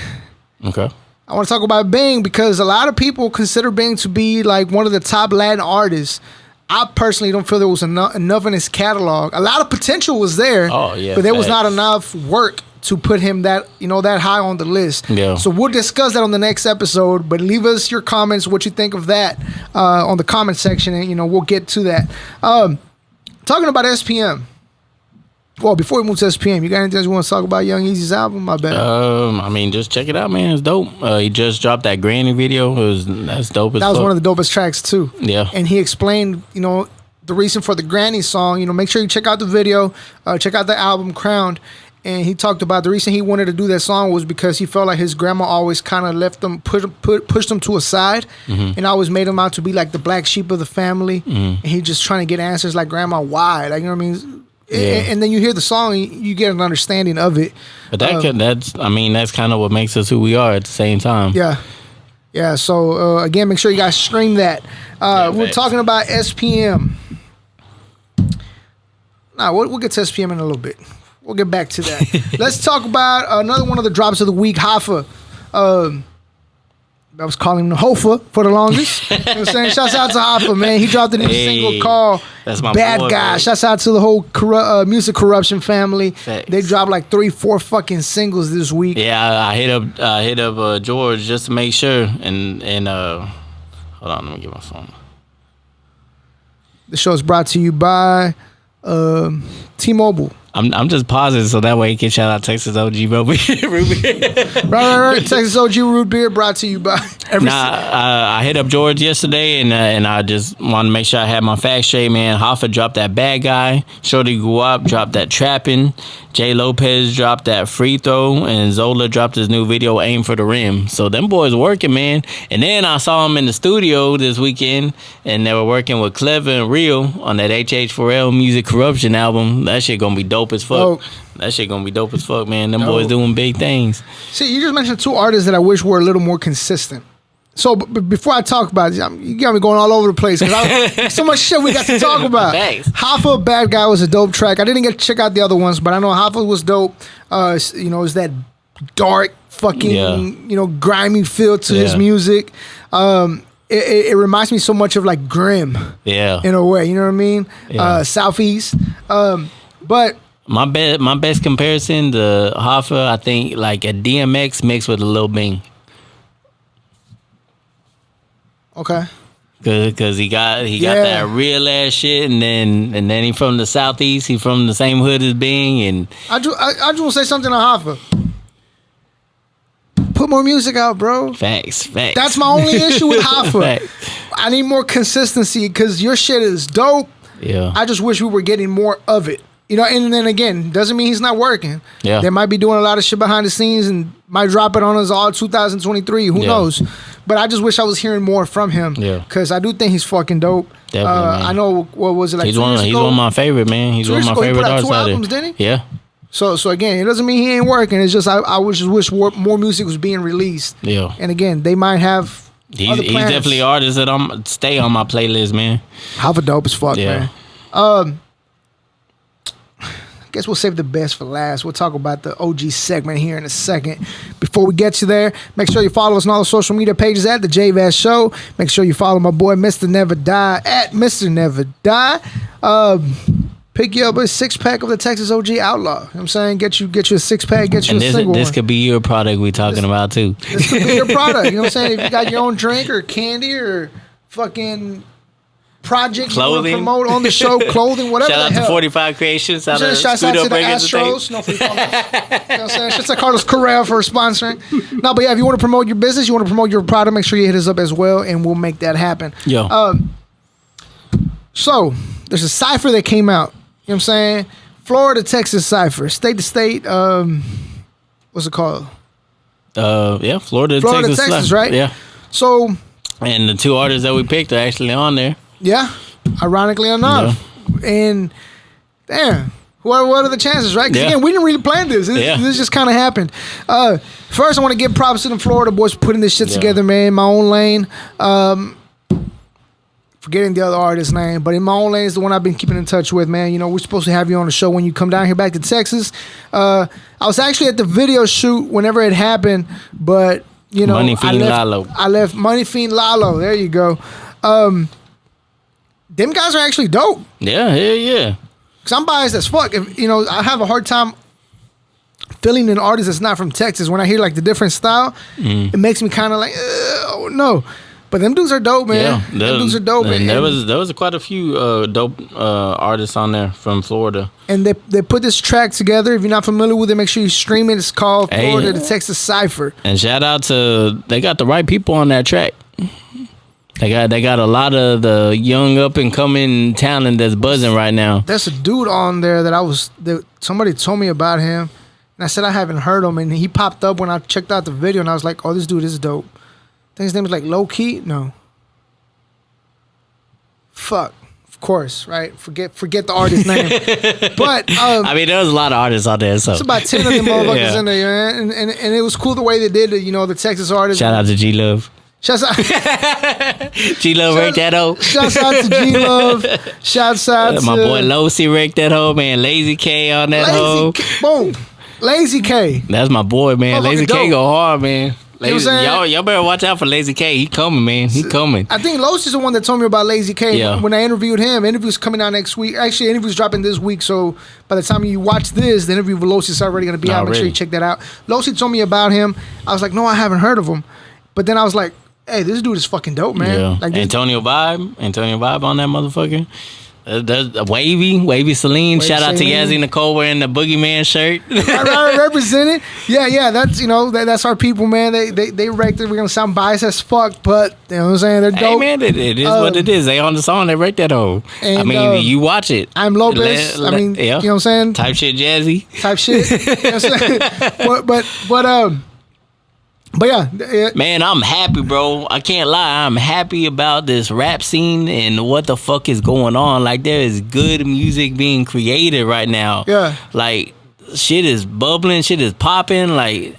Speaker 2: Okay.
Speaker 1: I want to talk about Bing because a lot of people consider Bing to be like one of the top Latin artists. I personally don't feel there was enough in his catalog. A lot of potential was there, but there was not enough work to put him that high on the list. So we'll discuss that on the next episode, but leave us your comments, what you think of that on the comment section, and we'll get to that. Talking about SPM. Well, before we move to SPM, you got anything else you want to talk about Young Eazy's album? My bad.
Speaker 2: I mean, just check it out, man. It's dope. He just dropped that Granny video. That's dope as fuck.
Speaker 1: That was one of the dopest tracks too.
Speaker 2: Yeah.
Speaker 1: And he explained, the reason for the Granny song. Make sure you check out the video, check out the album Crowned. And he talked about the reason he wanted to do that song was because he felt like his grandma always kind of left him, pushed him to a side, and always made him out to be like the black sheep of the family. And he just trying to get answers like, grandma, why? Like, you know what I mean? And then you hear the song, you get an understanding of it.
Speaker 2: But that's kind of what makes us who we are at the same time.
Speaker 1: Yeah. So again, make sure you guys stream that. We're talking about SPM. We'll get to SPM in a little bit. We'll get back to that. Let's talk about another one of the drops of the week, Hoffa. I was calling him Hofa for the longest. You know what I'm saying? Shouts out to Hoffa, man. He dropped a new single called Bad
Speaker 2: boy,
Speaker 1: Guy.
Speaker 2: Man.
Speaker 1: Shouts out to the whole music corruption family.
Speaker 2: Facts.
Speaker 1: They dropped like 3-4 fucking singles this week.
Speaker 2: Yeah, I hit up George just to make sure. And hold on, let me get my phone.
Speaker 1: The show is brought to you by T-Mobile.
Speaker 2: I'm just pausing so that way he can shout out Texas OG root beer.
Speaker 1: Right. Texas OG root beer brought to you by.
Speaker 2: I hit up George yesterday and I just wanted to make sure I had my facts straight, man. Hoffa dropped that Bad Guy. Shorty Grew Up dropped that Trappin'. J. Lopez dropped that Free Throw, and Zola dropped his new video Aim for the Rim. So them boys working, man. And then I saw them in the studio this weekend, and they were working with Clever and Real on that HH4L Music Corruption album. That shit gonna be dope as fuck. That shit gonna be dope as fuck, man. Them boys doing big things.
Speaker 1: See, you just mentioned two artists that I wish were a little more consistent. So before I talk about it, you got me going all over the place because so much shit we got to talk about.
Speaker 2: Thanks.
Speaker 1: Hoffa Bad Guy was a dope track. I didn't get to check out the other ones, but I know Hoffa was dope. It's that dark fucking grimy feel to his music. It reminds me so much of like Grimm.
Speaker 2: Yeah.
Speaker 1: In a way, you know what I mean?
Speaker 2: Yeah.
Speaker 1: Southeast. But
Speaker 2: my best comparison to Hoffa, I think like a DMX mixed with a Lil Bing.
Speaker 1: Okay.
Speaker 2: Cause he got that real ass shit, and then he from the Southeast. He from the same hood as Bing, and
Speaker 1: I just want to say something on Hoffa. Put more music out, bro.
Speaker 2: Facts.
Speaker 1: That's my only issue with Hoffa. I need more consistency because your shit is dope.
Speaker 2: Yeah.
Speaker 1: I just wish we were getting more of it. And then again, doesn't mean he's not working.
Speaker 2: Yeah.
Speaker 1: They might be doing a lot of shit behind the scenes and might drop it on us all 2023. Who knows? But I just wish I was hearing more from him. Yeah. Because I do think he's fucking dope.
Speaker 2: Definitely,
Speaker 1: I know, what was it like?
Speaker 2: He's one of my favorite, man. He's one of my favorite artists out there. 2 albums, didn't he? Yeah.
Speaker 1: So again, it doesn't mean he ain't working. It's just I just wish more music was being released.
Speaker 2: Yeah.
Speaker 1: And again, they might have.
Speaker 2: He's definitely an artist that stay on my playlist, man.
Speaker 1: Hoffa dope as fuck, man. Guess we'll save the best for last. We'll talk about the OG segment here in a second. Before we get you there, make sure you follow us on all the social media pages at the JVaz Show. Make sure you follow my boy Mr. Never Die at Mr. Never Die. Pick you up a 6-pack of the Texas OG Outlaw. You know what I'm saying? Get you a 6-pack, get you a single
Speaker 2: this could be your product we talking about too.
Speaker 1: This could be your product. You know what I'm saying? If you got your own drink or candy or fucking project
Speaker 2: clothing.
Speaker 1: you want to promote on the show, clothing, whatever.
Speaker 2: Shout out
Speaker 1: the hell.
Speaker 2: to 45 Creations. Shout out
Speaker 1: Shouts out to the Astros. No free comments. You know what I'm saying? Shouts out Carlos Correa for sponsoring. No, but yeah, if you want to promote your business, you want to promote your product, make sure you hit us up as well, and we'll make that happen.
Speaker 2: Yo.
Speaker 1: So there's a cipher that came out. You know what I'm saying? Florida, Texas cipher, state to state. What's it called?
Speaker 2: Yeah, Florida,
Speaker 1: Texas, right?
Speaker 2: Yeah.
Speaker 1: So,
Speaker 2: and the 2 artists that we picked are actually on there.
Speaker 1: Yeah, ironically enough. Yeah. And damn, what are the chances, right? Because again, we didn't really plan this. This just kind of happened. First, I want to give props to the Florida boys for putting this shit together, man. In my own lane. Forgetting the other artist's name, but in my own lane is the one I've been keeping in touch with, man. You know, we're supposed to have you on the show when you come down here back to Texas. I was actually at the video shoot whenever it happened, but you know,
Speaker 2: Money Fiend Lalo.
Speaker 1: I left Money Fiend Lalo. There you go. Them guys are actually dope.
Speaker 2: Yeah.
Speaker 1: Cause I'm biased as fuck. If, you know, I have a hard time feeling an artist that's not from Texas. When I hear like the different style, it makes me kind of like, oh no. But them dudes are dope, man. Yeah, them dudes are dope.
Speaker 2: And there was quite a few dope artists on there from Florida.
Speaker 1: And they put this track together. If you're not familiar with it, make sure you stream it. It's called Florida to Texas Cypher.
Speaker 2: And shout out to, they got the right people on that track. They got a lot of the young up and coming talent that's buzzing right now.
Speaker 1: There's a dude on there that somebody told me about him, and I said I haven't heard him, and he popped up when I checked out the video, and I was like, oh, this dude is dope. I think his name is like Low Key. No. Fuck. Of course, right? Forget the artist's name. But
Speaker 2: I mean, there was a lot of artists out there. So
Speaker 1: it's about 10 of them motherfuckers in there, man. And it was cool the way they did it. You know, the Texas artists.
Speaker 2: Shout out to G Love.
Speaker 1: Shouts out.
Speaker 2: G Love raked that hoe.
Speaker 1: Shouts out to G Love. Shouts out to
Speaker 2: my boy Losi raked that hoe, man. Lazy K on that hoe.
Speaker 1: Boom. Lazy K.
Speaker 2: That's my boy, man. Lazy K go hard, man. Lazy, y'all better watch out for Lazy K. He coming, man. He coming.
Speaker 1: I think Los is the one that told me about Lazy K.
Speaker 2: Yeah.
Speaker 1: When I interviewed him. Interview's coming out next week. Actually, interview's dropping this week. So by the time you watch this, the interview with Los is already going to be out. Make sure you check that out. Los told me about him. I was like, no, I haven't heard of him. But then I was like, hey, this dude is fucking dope, man.
Speaker 2: Yeah.
Speaker 1: Like
Speaker 2: Antonio Vibe on that motherfucker. Wavy Celine. Shout out to Jazzi Nicole wearing the Boogeyman shirt.
Speaker 1: I represented. Yeah. That's that's our people, man. They wrecked it. We're gonna sound biased as fuck, but you know what I'm saying. They're dope.
Speaker 2: Hey man, it is what it is. They on the song. They wrecked that hoe. I mean, you watch it.
Speaker 1: I'm Lopez. I mean, you know what I'm saying.
Speaker 2: TypeShit Jazzi.
Speaker 1: TypeShit. You know what I'm saying? But yeah,
Speaker 2: man, I'm happy, bro. I can't lie. I'm happy about this rap scene and what the fuck is going on. Like, there is good music being created right now.
Speaker 1: Yeah,
Speaker 2: like shit is bubbling, shit is popping. Like,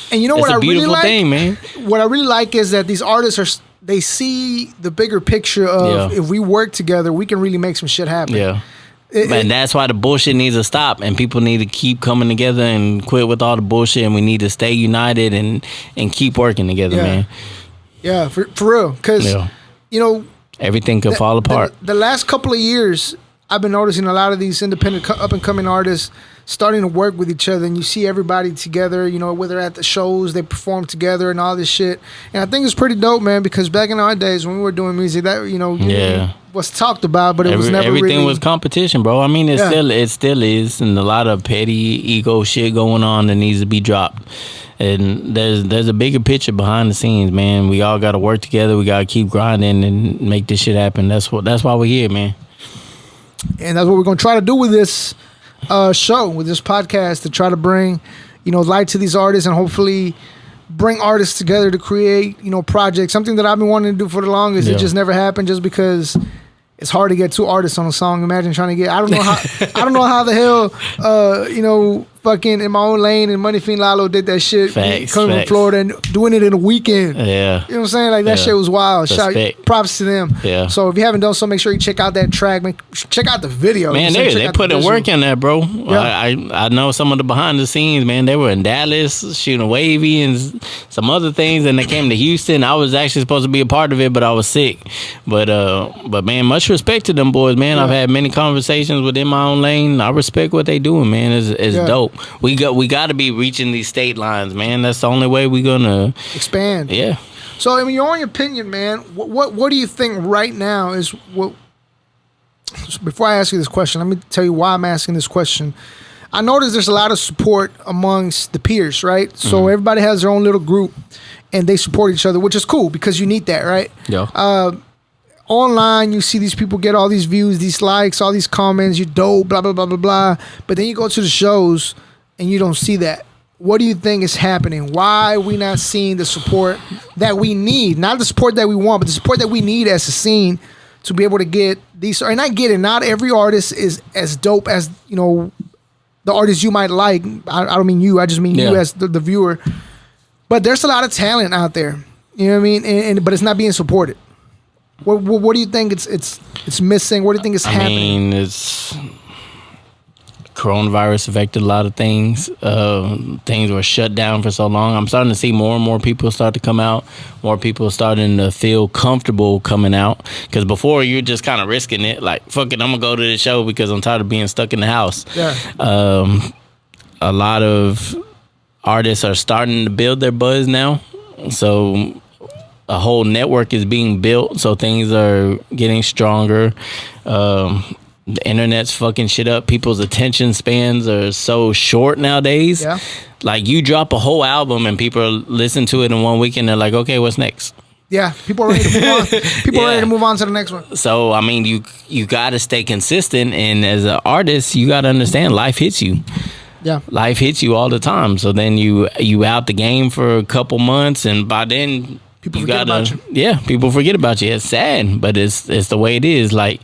Speaker 1: and you know what I really like,
Speaker 2: thing, man.
Speaker 1: What I really like is that these artists they see the bigger picture of if we work together, we can really make some shit happen.
Speaker 2: Yeah. And that's why the bullshit needs to stop, and people need to keep coming together and quit with all the bullshit, and we need to stay united and keep working together, man.
Speaker 1: Yeah, for real. Because, you know,
Speaker 2: everything could fall apart.
Speaker 1: The last couple of years, I've been noticing a lot of these independent up-and-coming artists starting to work with each other, and you see everybody together, you know, whether at the shows, they perform together and all this shit. And I think it's pretty dope, man, because back in our days when we were doing music, that, you know, was talked about, but it was never
Speaker 2: everything
Speaker 1: really...
Speaker 2: was competition, bro. I mean, it still is, and a lot of petty ego shit going on that needs to be dropped. And there's a bigger picture behind the scenes, man. We all got to work together. We got to keep grinding and make this shit happen. That's why we're here, man.
Speaker 1: And that's what we're going to try to do with this show, with this podcast, to try to bring, you know, light to these artists and hopefully bring artists together to create, you know, projects. Something that I've been wanting to do for the longest. It just never happened just because it's hard to get 2 artists on a song. Imagine trying to get, I don't know how the hell, you know, fucking In My Own Lane and Money Fiend Lalo did that shit. Coming from Florida and doing it in a weekend.
Speaker 2: Yeah.
Speaker 1: You know what I'm saying? Like, that shit was wild. Props to them.
Speaker 2: Yeah.
Speaker 1: So if you haven't done so, make sure you check out that track. Check out the video.
Speaker 2: Man, they put in work in there, bro. Yeah. I know some of the behind the scenes, man. They were in Dallas shooting Wavy and some other things, and they came to Houston. I was actually supposed to be a part of it, but I was sick. But man, much respect to them boys, man. I've had many conversations with In My Own Lane. I respect what they doing, man. It's dope. We got to be reaching these state lines, man. That's the only way we're gonna
Speaker 1: expand.
Speaker 2: Yeah.
Speaker 1: So, I mean, your own opinion, man. What do you think right now is before I ask you this question, let me tell you why I'm asking this question. I noticed there's a lot of support amongst the peers, right? So everybody has their own little group, and they support each other, which is cool because you need that, right?
Speaker 2: Yeah.
Speaker 1: Online, you see these people get all these views, these likes, all these comments, you dope, blah, blah, blah, blah, blah. But then you go to the shows, and you don't see that. What do you think is happening? Why are we not seeing the support that we need? Not the support that we want, but the support that we need as a scene to be able to get these. And I get it. Not every artist is as dope as, the artists you might like. I don't mean you. I just mean you as the viewer. But there's a lot of talent out there. You know what I mean? But it's not being supported. What do you think it's missing? What do you think is happening?
Speaker 2: I mean, it's coronavirus affected a lot of things. Things were shut down for so long. I'm starting to see more and more people start to come out. More people starting to feel comfortable coming out. Because before, you're just kind of risking it. Like, fuck it, I'm going to go to the show because I'm tired of being stuck in the house.
Speaker 1: Yeah.
Speaker 2: A lot of artists are starting to build their buzz now. So a whole network is being built. So things are getting stronger. The internet's fucking shit up. People's attention spans are so short nowadays.
Speaker 1: Yeah.
Speaker 2: Like, you drop a whole album and people listen to it in 1 week and they're like, okay, what's next?
Speaker 1: Yeah, people are ready to move on. People are ready to move on to the next one.
Speaker 2: So, I mean, you got to stay consistent. And as an artist, you got to understand life hits you.
Speaker 1: Yeah.
Speaker 2: Life hits you all the time. So then you out the game for a couple months, and by then
Speaker 1: people forget about you.
Speaker 2: Yeah, people forget about you. It's sad, but it's the way it is. Like,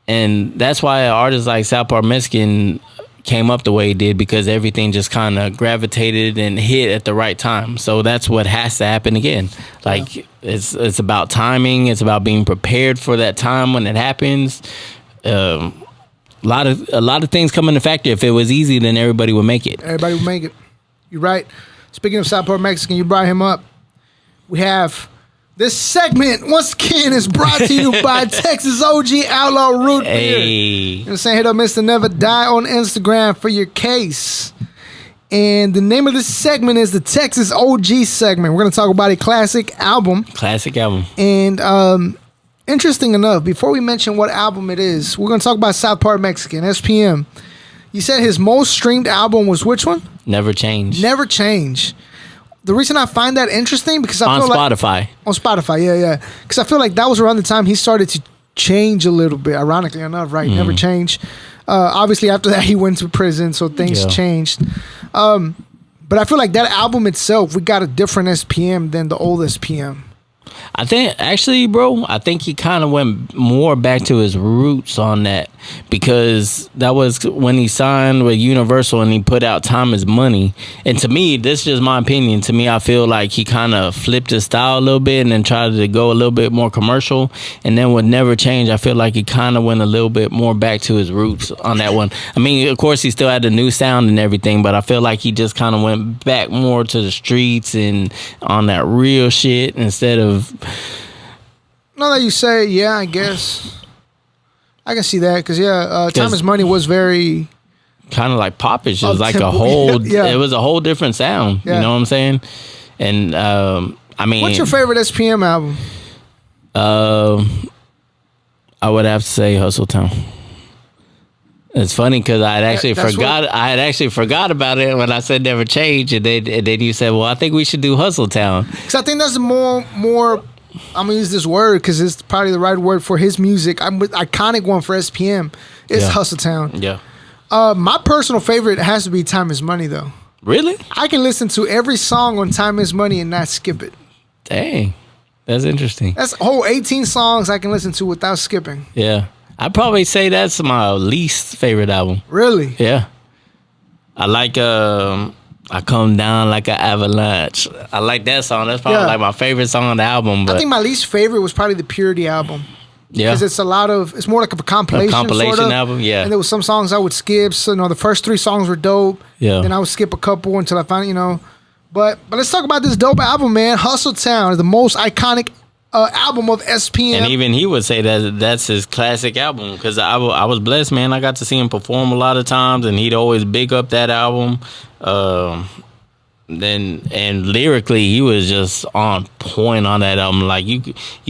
Speaker 2: and that's why artists like South Park Mexican came up the way it did, because everything just kind of gravitated and hit at the right time. So that's what has to happen again. Like, it's about timing. It's about being prepared for that time when it happens. A lot of things come into factor. If it was easy, then everybody would make it.
Speaker 1: Everybody would make it. You're right. Speaking of South Park Mexican, you brought him up. We have this segment, once again, is brought to you by Texas OG Outlaw Root Beer.
Speaker 2: Hey.
Speaker 1: You know what I'm saying? Hit up Mr. Neva Die on Instagram for your case. And the name of this segment is the Texas OG segment. We're going to talk about a classic album.
Speaker 2: Classic album.
Speaker 1: And interesting enough, before we mention what album it is, we're going to talk about South Park Mexican, SPM. You said his most streamed album was which one?
Speaker 2: Never Change.
Speaker 1: Never Change. The reason I find that interesting, because I feel
Speaker 2: Spotify.
Speaker 1: On Spotify, yeah. Because I feel like that was around the time he started to change a little bit, ironically enough, right? Never Change. Obviously, after that, he went to prison, so things changed. But I feel like that album itself, we got a different SPM than the old SPM.
Speaker 2: I think, actually, bro, I think he kind of went more back to his roots on that, because that was when he signed with Universal and he put out Time Is Money. And to me, this is just my opinion. To me, I feel like he kind of flipped his style a little bit and then tried to go a little bit more commercial. And then with Never Change, I feel like he kind of went a little bit more back to his roots on that one. I mean, of course, he still had the new sound and everything, but I feel like he just kind of went back more to the streets and on that real shit instead of...
Speaker 1: Now that you say, yeah, I guess I can see that, because Time Is Money was very
Speaker 2: kind of like popish. It was like a whole, it was a whole different sound.
Speaker 1: Yeah.
Speaker 2: You know what I'm saying? And I mean,
Speaker 1: what's your favorite SPM album?
Speaker 2: I would have to say Hustle Town. It's funny because I had actually forgot about it when I said Never Change, and then you said, well, I think we should do Hustle Town.
Speaker 1: Because I think that's more. I'm gonna use this word because it's probably the right word for his music. Iconic one for SPM is Hustle Town.
Speaker 2: Yeah.
Speaker 1: My personal favorite has to be Time Is Money, though.
Speaker 2: Really?
Speaker 1: I can listen to every song on Time Is Money and not skip it.
Speaker 2: Dang, that's interesting.
Speaker 1: That's a whole 18 songs I can listen to without skipping.
Speaker 2: Yeah, I'd probably say that's my least favorite album.
Speaker 1: Really?
Speaker 2: Yeah. I like I Come Down Like an Avalanche. I like that song. That's probably like my favorite song on the album. But
Speaker 1: I think my least favorite was probably the Purity album.
Speaker 2: Yeah.
Speaker 1: Because it's more like a compilation.
Speaker 2: Compilation
Speaker 1: sort of.
Speaker 2: album, yeah.
Speaker 1: And there was some songs I would skip. So, the first 3 songs were dope.
Speaker 2: Yeah.
Speaker 1: Then I would skip a couple until I found, But let's talk about this dope album, man. Hustle Town is the most iconic album of SPM.
Speaker 2: And even he would say that's his classic album, because I was blessed, man. I got to see him perform a lot of times, and he'd always big up that album. and lyrically he was just on point on that album. Like you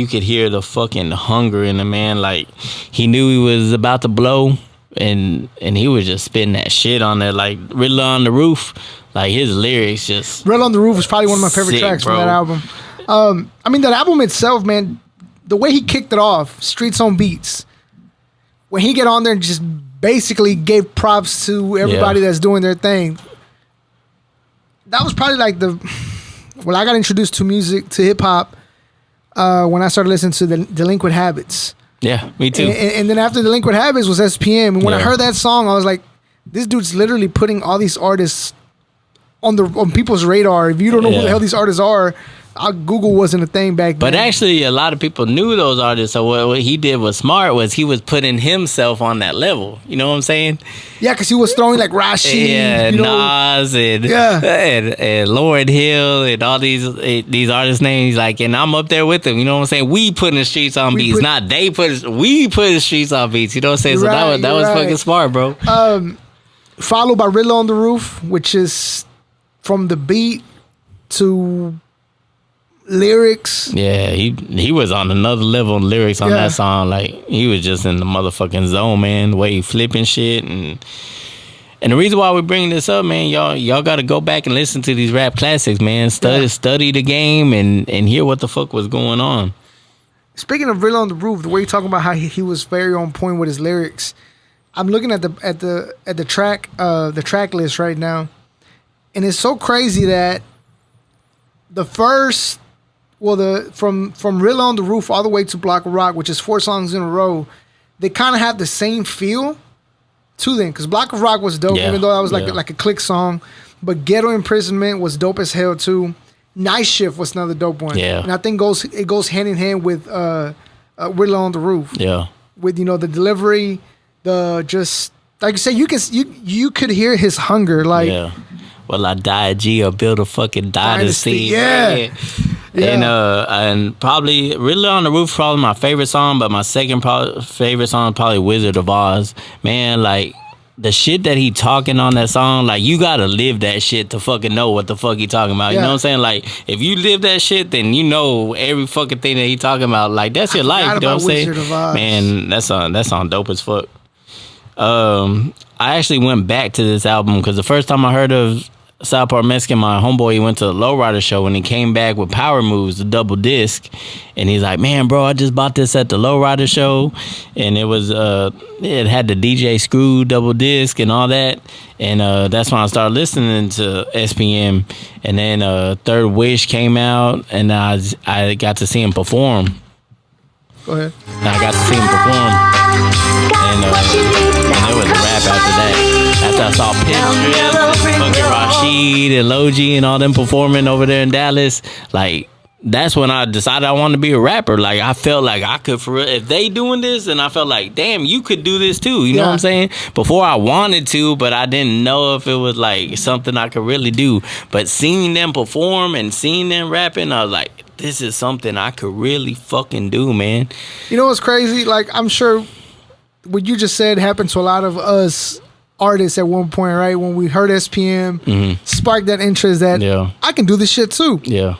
Speaker 2: could hear the fucking hunger in the man. Like he knew he was about to blow, and he was just spitting that shit on there. Like Riddler on the Roof, like his lyrics just
Speaker 1: Riddler on the Roof was probably one of my favorite
Speaker 2: sick,
Speaker 1: tracks
Speaker 2: bro.
Speaker 1: from that album. I mean, that album itself, man, the way he kicked it off, Streets on Beats, when he get on there and just basically gave props to everybody that's doing their thing. That was probably like I got introduced to music, to hip hop, when I started listening to the Delinquent Habits.
Speaker 2: Yeah, me too.
Speaker 1: And then after Delinquent Habits was SPM. And when I heard that song, I was like, this dude's literally putting all these artists on people's radar. If you don't know who the hell these artists are, Google wasn't a thing back then.
Speaker 2: But actually, a lot of people knew those artists. So what he did was smart. Was he was putting himself on that level? You know what I'm saying?
Speaker 1: Yeah, because he was throwing like Rashid,
Speaker 2: Nas, and Lauryn Hill, and all these artists' names. Like, and I'm up there with them. You know what I'm saying? We putting the streets on beats, not they put. We put the streets on beats. You know what I'm saying? So that was fucking smart, bro.
Speaker 1: Followed by Riddler on the Roof, which is from the beat to lyrics.
Speaker 2: Yeah, he was on another level of lyrics on that song. Like he was just in the motherfucking zone, man. The way he flipping shit, and the reason why we bring this up, man, y'all got to go back and listen to these rap classics, man. Study the game and hear what the fuck was going on.
Speaker 1: Speaking of Riddler on the Roof, the way you talking about how he was very on point with his lyrics, I'm looking at the track list right now, and it's so crazy that the first. Well, from Riddler on the Roof all the way to Block of Rock, which is 4 songs in a row, they kind of have the same feel to them. Because Block of Rock was dope, even though that was like a click song. But Ghetto Imprisonment was dope as hell too. Night Shift was another dope one.
Speaker 2: Yeah.
Speaker 1: And I think it goes hand in hand with Riddler on the Roof.
Speaker 2: Yeah.
Speaker 1: With the delivery, just like you said, you could hear his hunger. Like,
Speaker 2: well, I die G or build a fucking dynasty.
Speaker 1: Yeah.
Speaker 2: And probably Riddler on the Roof, probably my favorite song, but my second favorite song probably Wizard of Oz. Man, like the shit that he talking on that song, like you gotta live that shit to fucking know what the fuck he talking about. You know what I'm saying? Like if you live that shit, then you know every fucking thing that he talking about. Like that's your life. You know what I'm saying? Man, that song dope as fuck. I actually went back to this album because the first time I heard of South Park Mexican, my homeboy, he went to the Lowrider show and he came back with Power Moves, the double disc, and he's like, man, bro, I just bought this at the Lowrider show, and it was it had the DJ Screw double disc and all that, and that's when I started listening to SPM, and then Third Wish came out, and I got to see him perform.
Speaker 1: Go ahead.
Speaker 2: And I got to see him perform, and there was a rap after that. After I saw Pinstrip and fucking Rashid and Logi and all them performing over there in Dallas, like that's when I decided I wanted to be a rapper. Like I felt like I could, for real, if they doing this, and I felt like, damn, you could do this too. You know what I'm saying? Before I wanted to, but I didn't know if it was like something I could really do. But seeing them perform and seeing them rapping, I was like, this is something I could really fucking do, man.
Speaker 1: You know what's crazy? Like I'm sure what you just said happened to a lot of us artists at one point, right? When we heard SPM, sparked that interest that I can do this shit too.
Speaker 2: Yeah.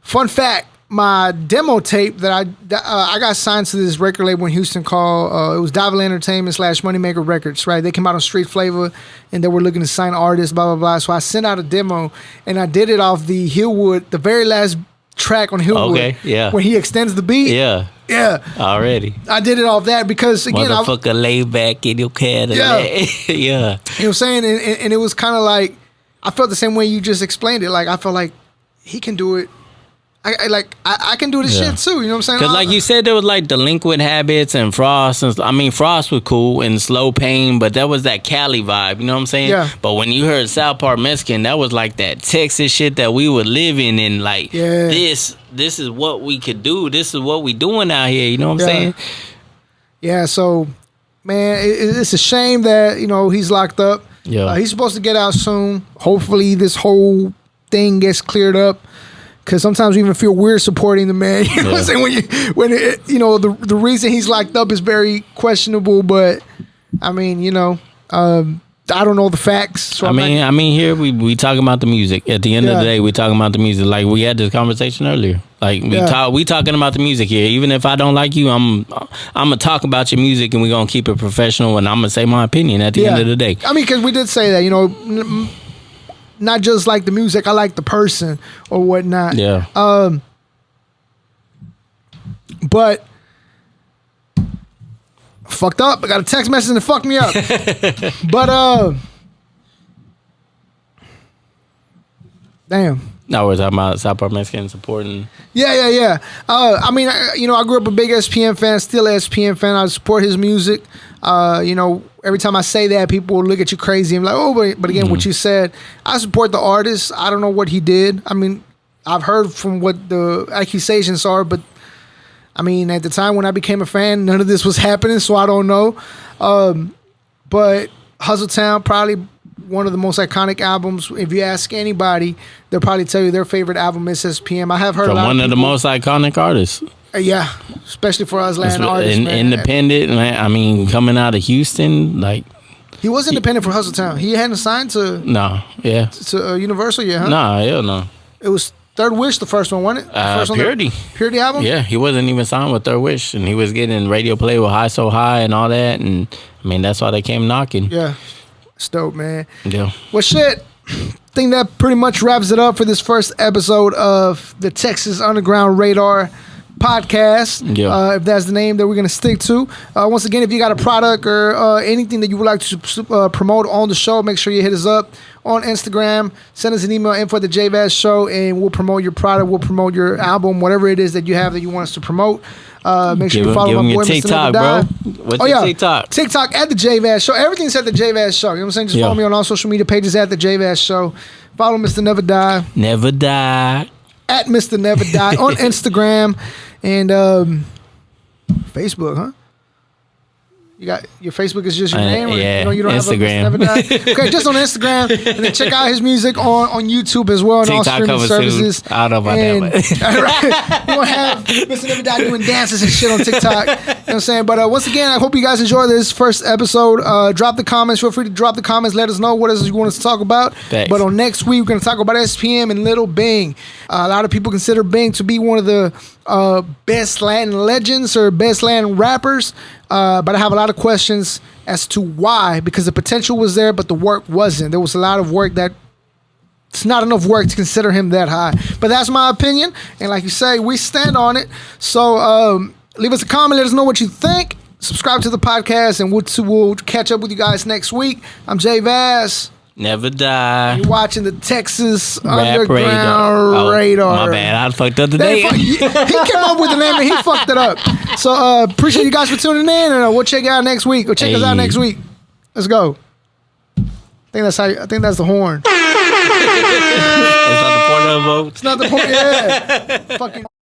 Speaker 1: Fun fact, my demo tape that I got signed to this record label in Houston called, it was Dival Entertainment / Moneymaker Records, right? They came out on Street Flavor and they were looking to sign artists, blah, blah, blah. So I sent out a demo and I did it off the Hillwood, the very last track on Hillwood.
Speaker 2: Okay, yeah.
Speaker 1: When he extends the beat.
Speaker 2: Yeah.
Speaker 1: Yeah.
Speaker 2: Already.
Speaker 1: I did it off that because, again,
Speaker 2: motherfucker lay back in your Cadillac. Yeah.
Speaker 1: You know what I'm saying? And it was kind of like, I felt the same way you just explained it. Like, I felt like he can do it. I can do this shit too. You know what I'm saying?
Speaker 2: Because like you said, there was like Delinquent Habits and Frost. And, I mean, Frost was cool and Slow Pain, but that was that Cali vibe. You know what I'm saying?
Speaker 1: Yeah.
Speaker 2: But when you heard South Park Mexican, that was like that Texas shit that we were living in. Like, this is what we could do. This is what we doing out here. You know what I'm saying?
Speaker 1: Yeah. So, man, it's a shame that, he's locked up.
Speaker 2: Yeah.
Speaker 1: He's supposed to get out soon. Hopefully this whole thing gets cleared up. Because sometimes we even feel weird supporting the man. You know what I'm saying? When the reason he's locked up is very questionable. But, I mean, I don't know the facts. So
Speaker 2: I mean, here we talking about the music. At the end of the day, we talking about the music. Like we had this conversation earlier. Like we talking about the music here. Even if I don't like you, I'm gonna talk about your music, and we gonna keep it professional, and I'm gonna say my opinion at the end of the day.
Speaker 1: I mean, because we did say that, you know, not just like the music, I like the person or whatnot.
Speaker 2: Yeah.
Speaker 1: But fucked up. I got a text message that fucked me up. But damn.
Speaker 2: No, we're talking about South Park Mexican supporting.
Speaker 1: Yeah. I mean, you know, I grew up a big SPM fan, still SPM fan. I support his music. You know, every time I say that, people will look at you crazy. I'm like, oh, but again, what you said, I support the artist. I don't know what he did. I mean, I've heard from what the accusations are, but I mean, at the time when I became a fan, none of this was happening, so I don't know. But Hustletown, probably one of the most iconic albums. If you ask anybody, they'll probably tell you their favorite album is SPM. I have heard
Speaker 2: from
Speaker 1: a lot
Speaker 2: one
Speaker 1: of
Speaker 2: the most iconic artists.
Speaker 1: Yeah, especially for us Latin artists.
Speaker 2: Independent, man. I mean, coming out of Houston, like
Speaker 1: he was independent for Hustletown. He hadn't signed to to Universal yet, huh?
Speaker 2: Nah, hell no.
Speaker 1: It was Third Wish, the first one, wasn't it? First
Speaker 2: Purity.
Speaker 1: Purity album?
Speaker 2: Yeah, he wasn't even signed with Third Wish, and he was getting radio play with High So High and all that, and I mean, that's why they came knocking.
Speaker 1: Yeah. It's dope, man.
Speaker 2: Yeah.
Speaker 1: Well, shit. I think that pretty much wraps it up for this first episode of the Texas Underground Radar podcast.
Speaker 2: Yeah.
Speaker 1: If that's the name that we're going to stick to. Once again, if you got a product or anything that you would like to promote on the show, make sure you hit us up on Instagram. Send us an email, info@JVaz Show, and we'll promote your product. We'll promote your album, whatever it is that you have that you want us to promote. Make sure you follow my boy, Mr. Neva,
Speaker 2: bro. What's your TikTok?
Speaker 1: TikTok at the JVaz Show. Everything's at the JVaz Show. You know what I'm saying? Just follow me on all social media pages at the JVaz Show. Follow Mr. Never Die.
Speaker 2: Never Die.
Speaker 1: At Mr. Never Die on Instagram and Facebook, huh? You got your Facebook is just your name, or you don't
Speaker 2: Instagram.
Speaker 1: Have a Mr. Never Die? Okay, just on Instagram, and then check out his music on YouTube as well and all streaming services.
Speaker 2: Soon. I don't know about that.
Speaker 1: Right, we're gonna have Mr. Never Die doing dances and shit on TikTok. You know what I'm saying? But once again, I hope you guys enjoy this first episode. Drop the comments. Feel free to drop the comments. Let us know what else you want us to talk about.
Speaker 2: Thanks.
Speaker 1: But on next week, we're gonna talk about SPM and Little Bing. A lot of people consider Bing to be one of the best Latin legends or best Latin rappers. But I have a lot of questions as to why, because the potential was there, but the work wasn't. There was a lot of work that it's not enough work to consider him that high. But that's my opinion. And like you say, we stand on it. So leave us a comment. Let us know what you think. Subscribe to the podcast, and we'll catch up with you guys next week. I'm JVaz.
Speaker 2: Never Die.
Speaker 1: You're watching the Texas Underground Radar.
Speaker 2: My bad, I fucked up today.
Speaker 1: He came up with the name and he fucked it up. So appreciate you guys for tuning in, and we'll check you out next week. Or check us out next week. Let's go. I think that's the horn.
Speaker 2: It's not the point of a vote.
Speaker 1: It's not the point. Yeah. Fucking.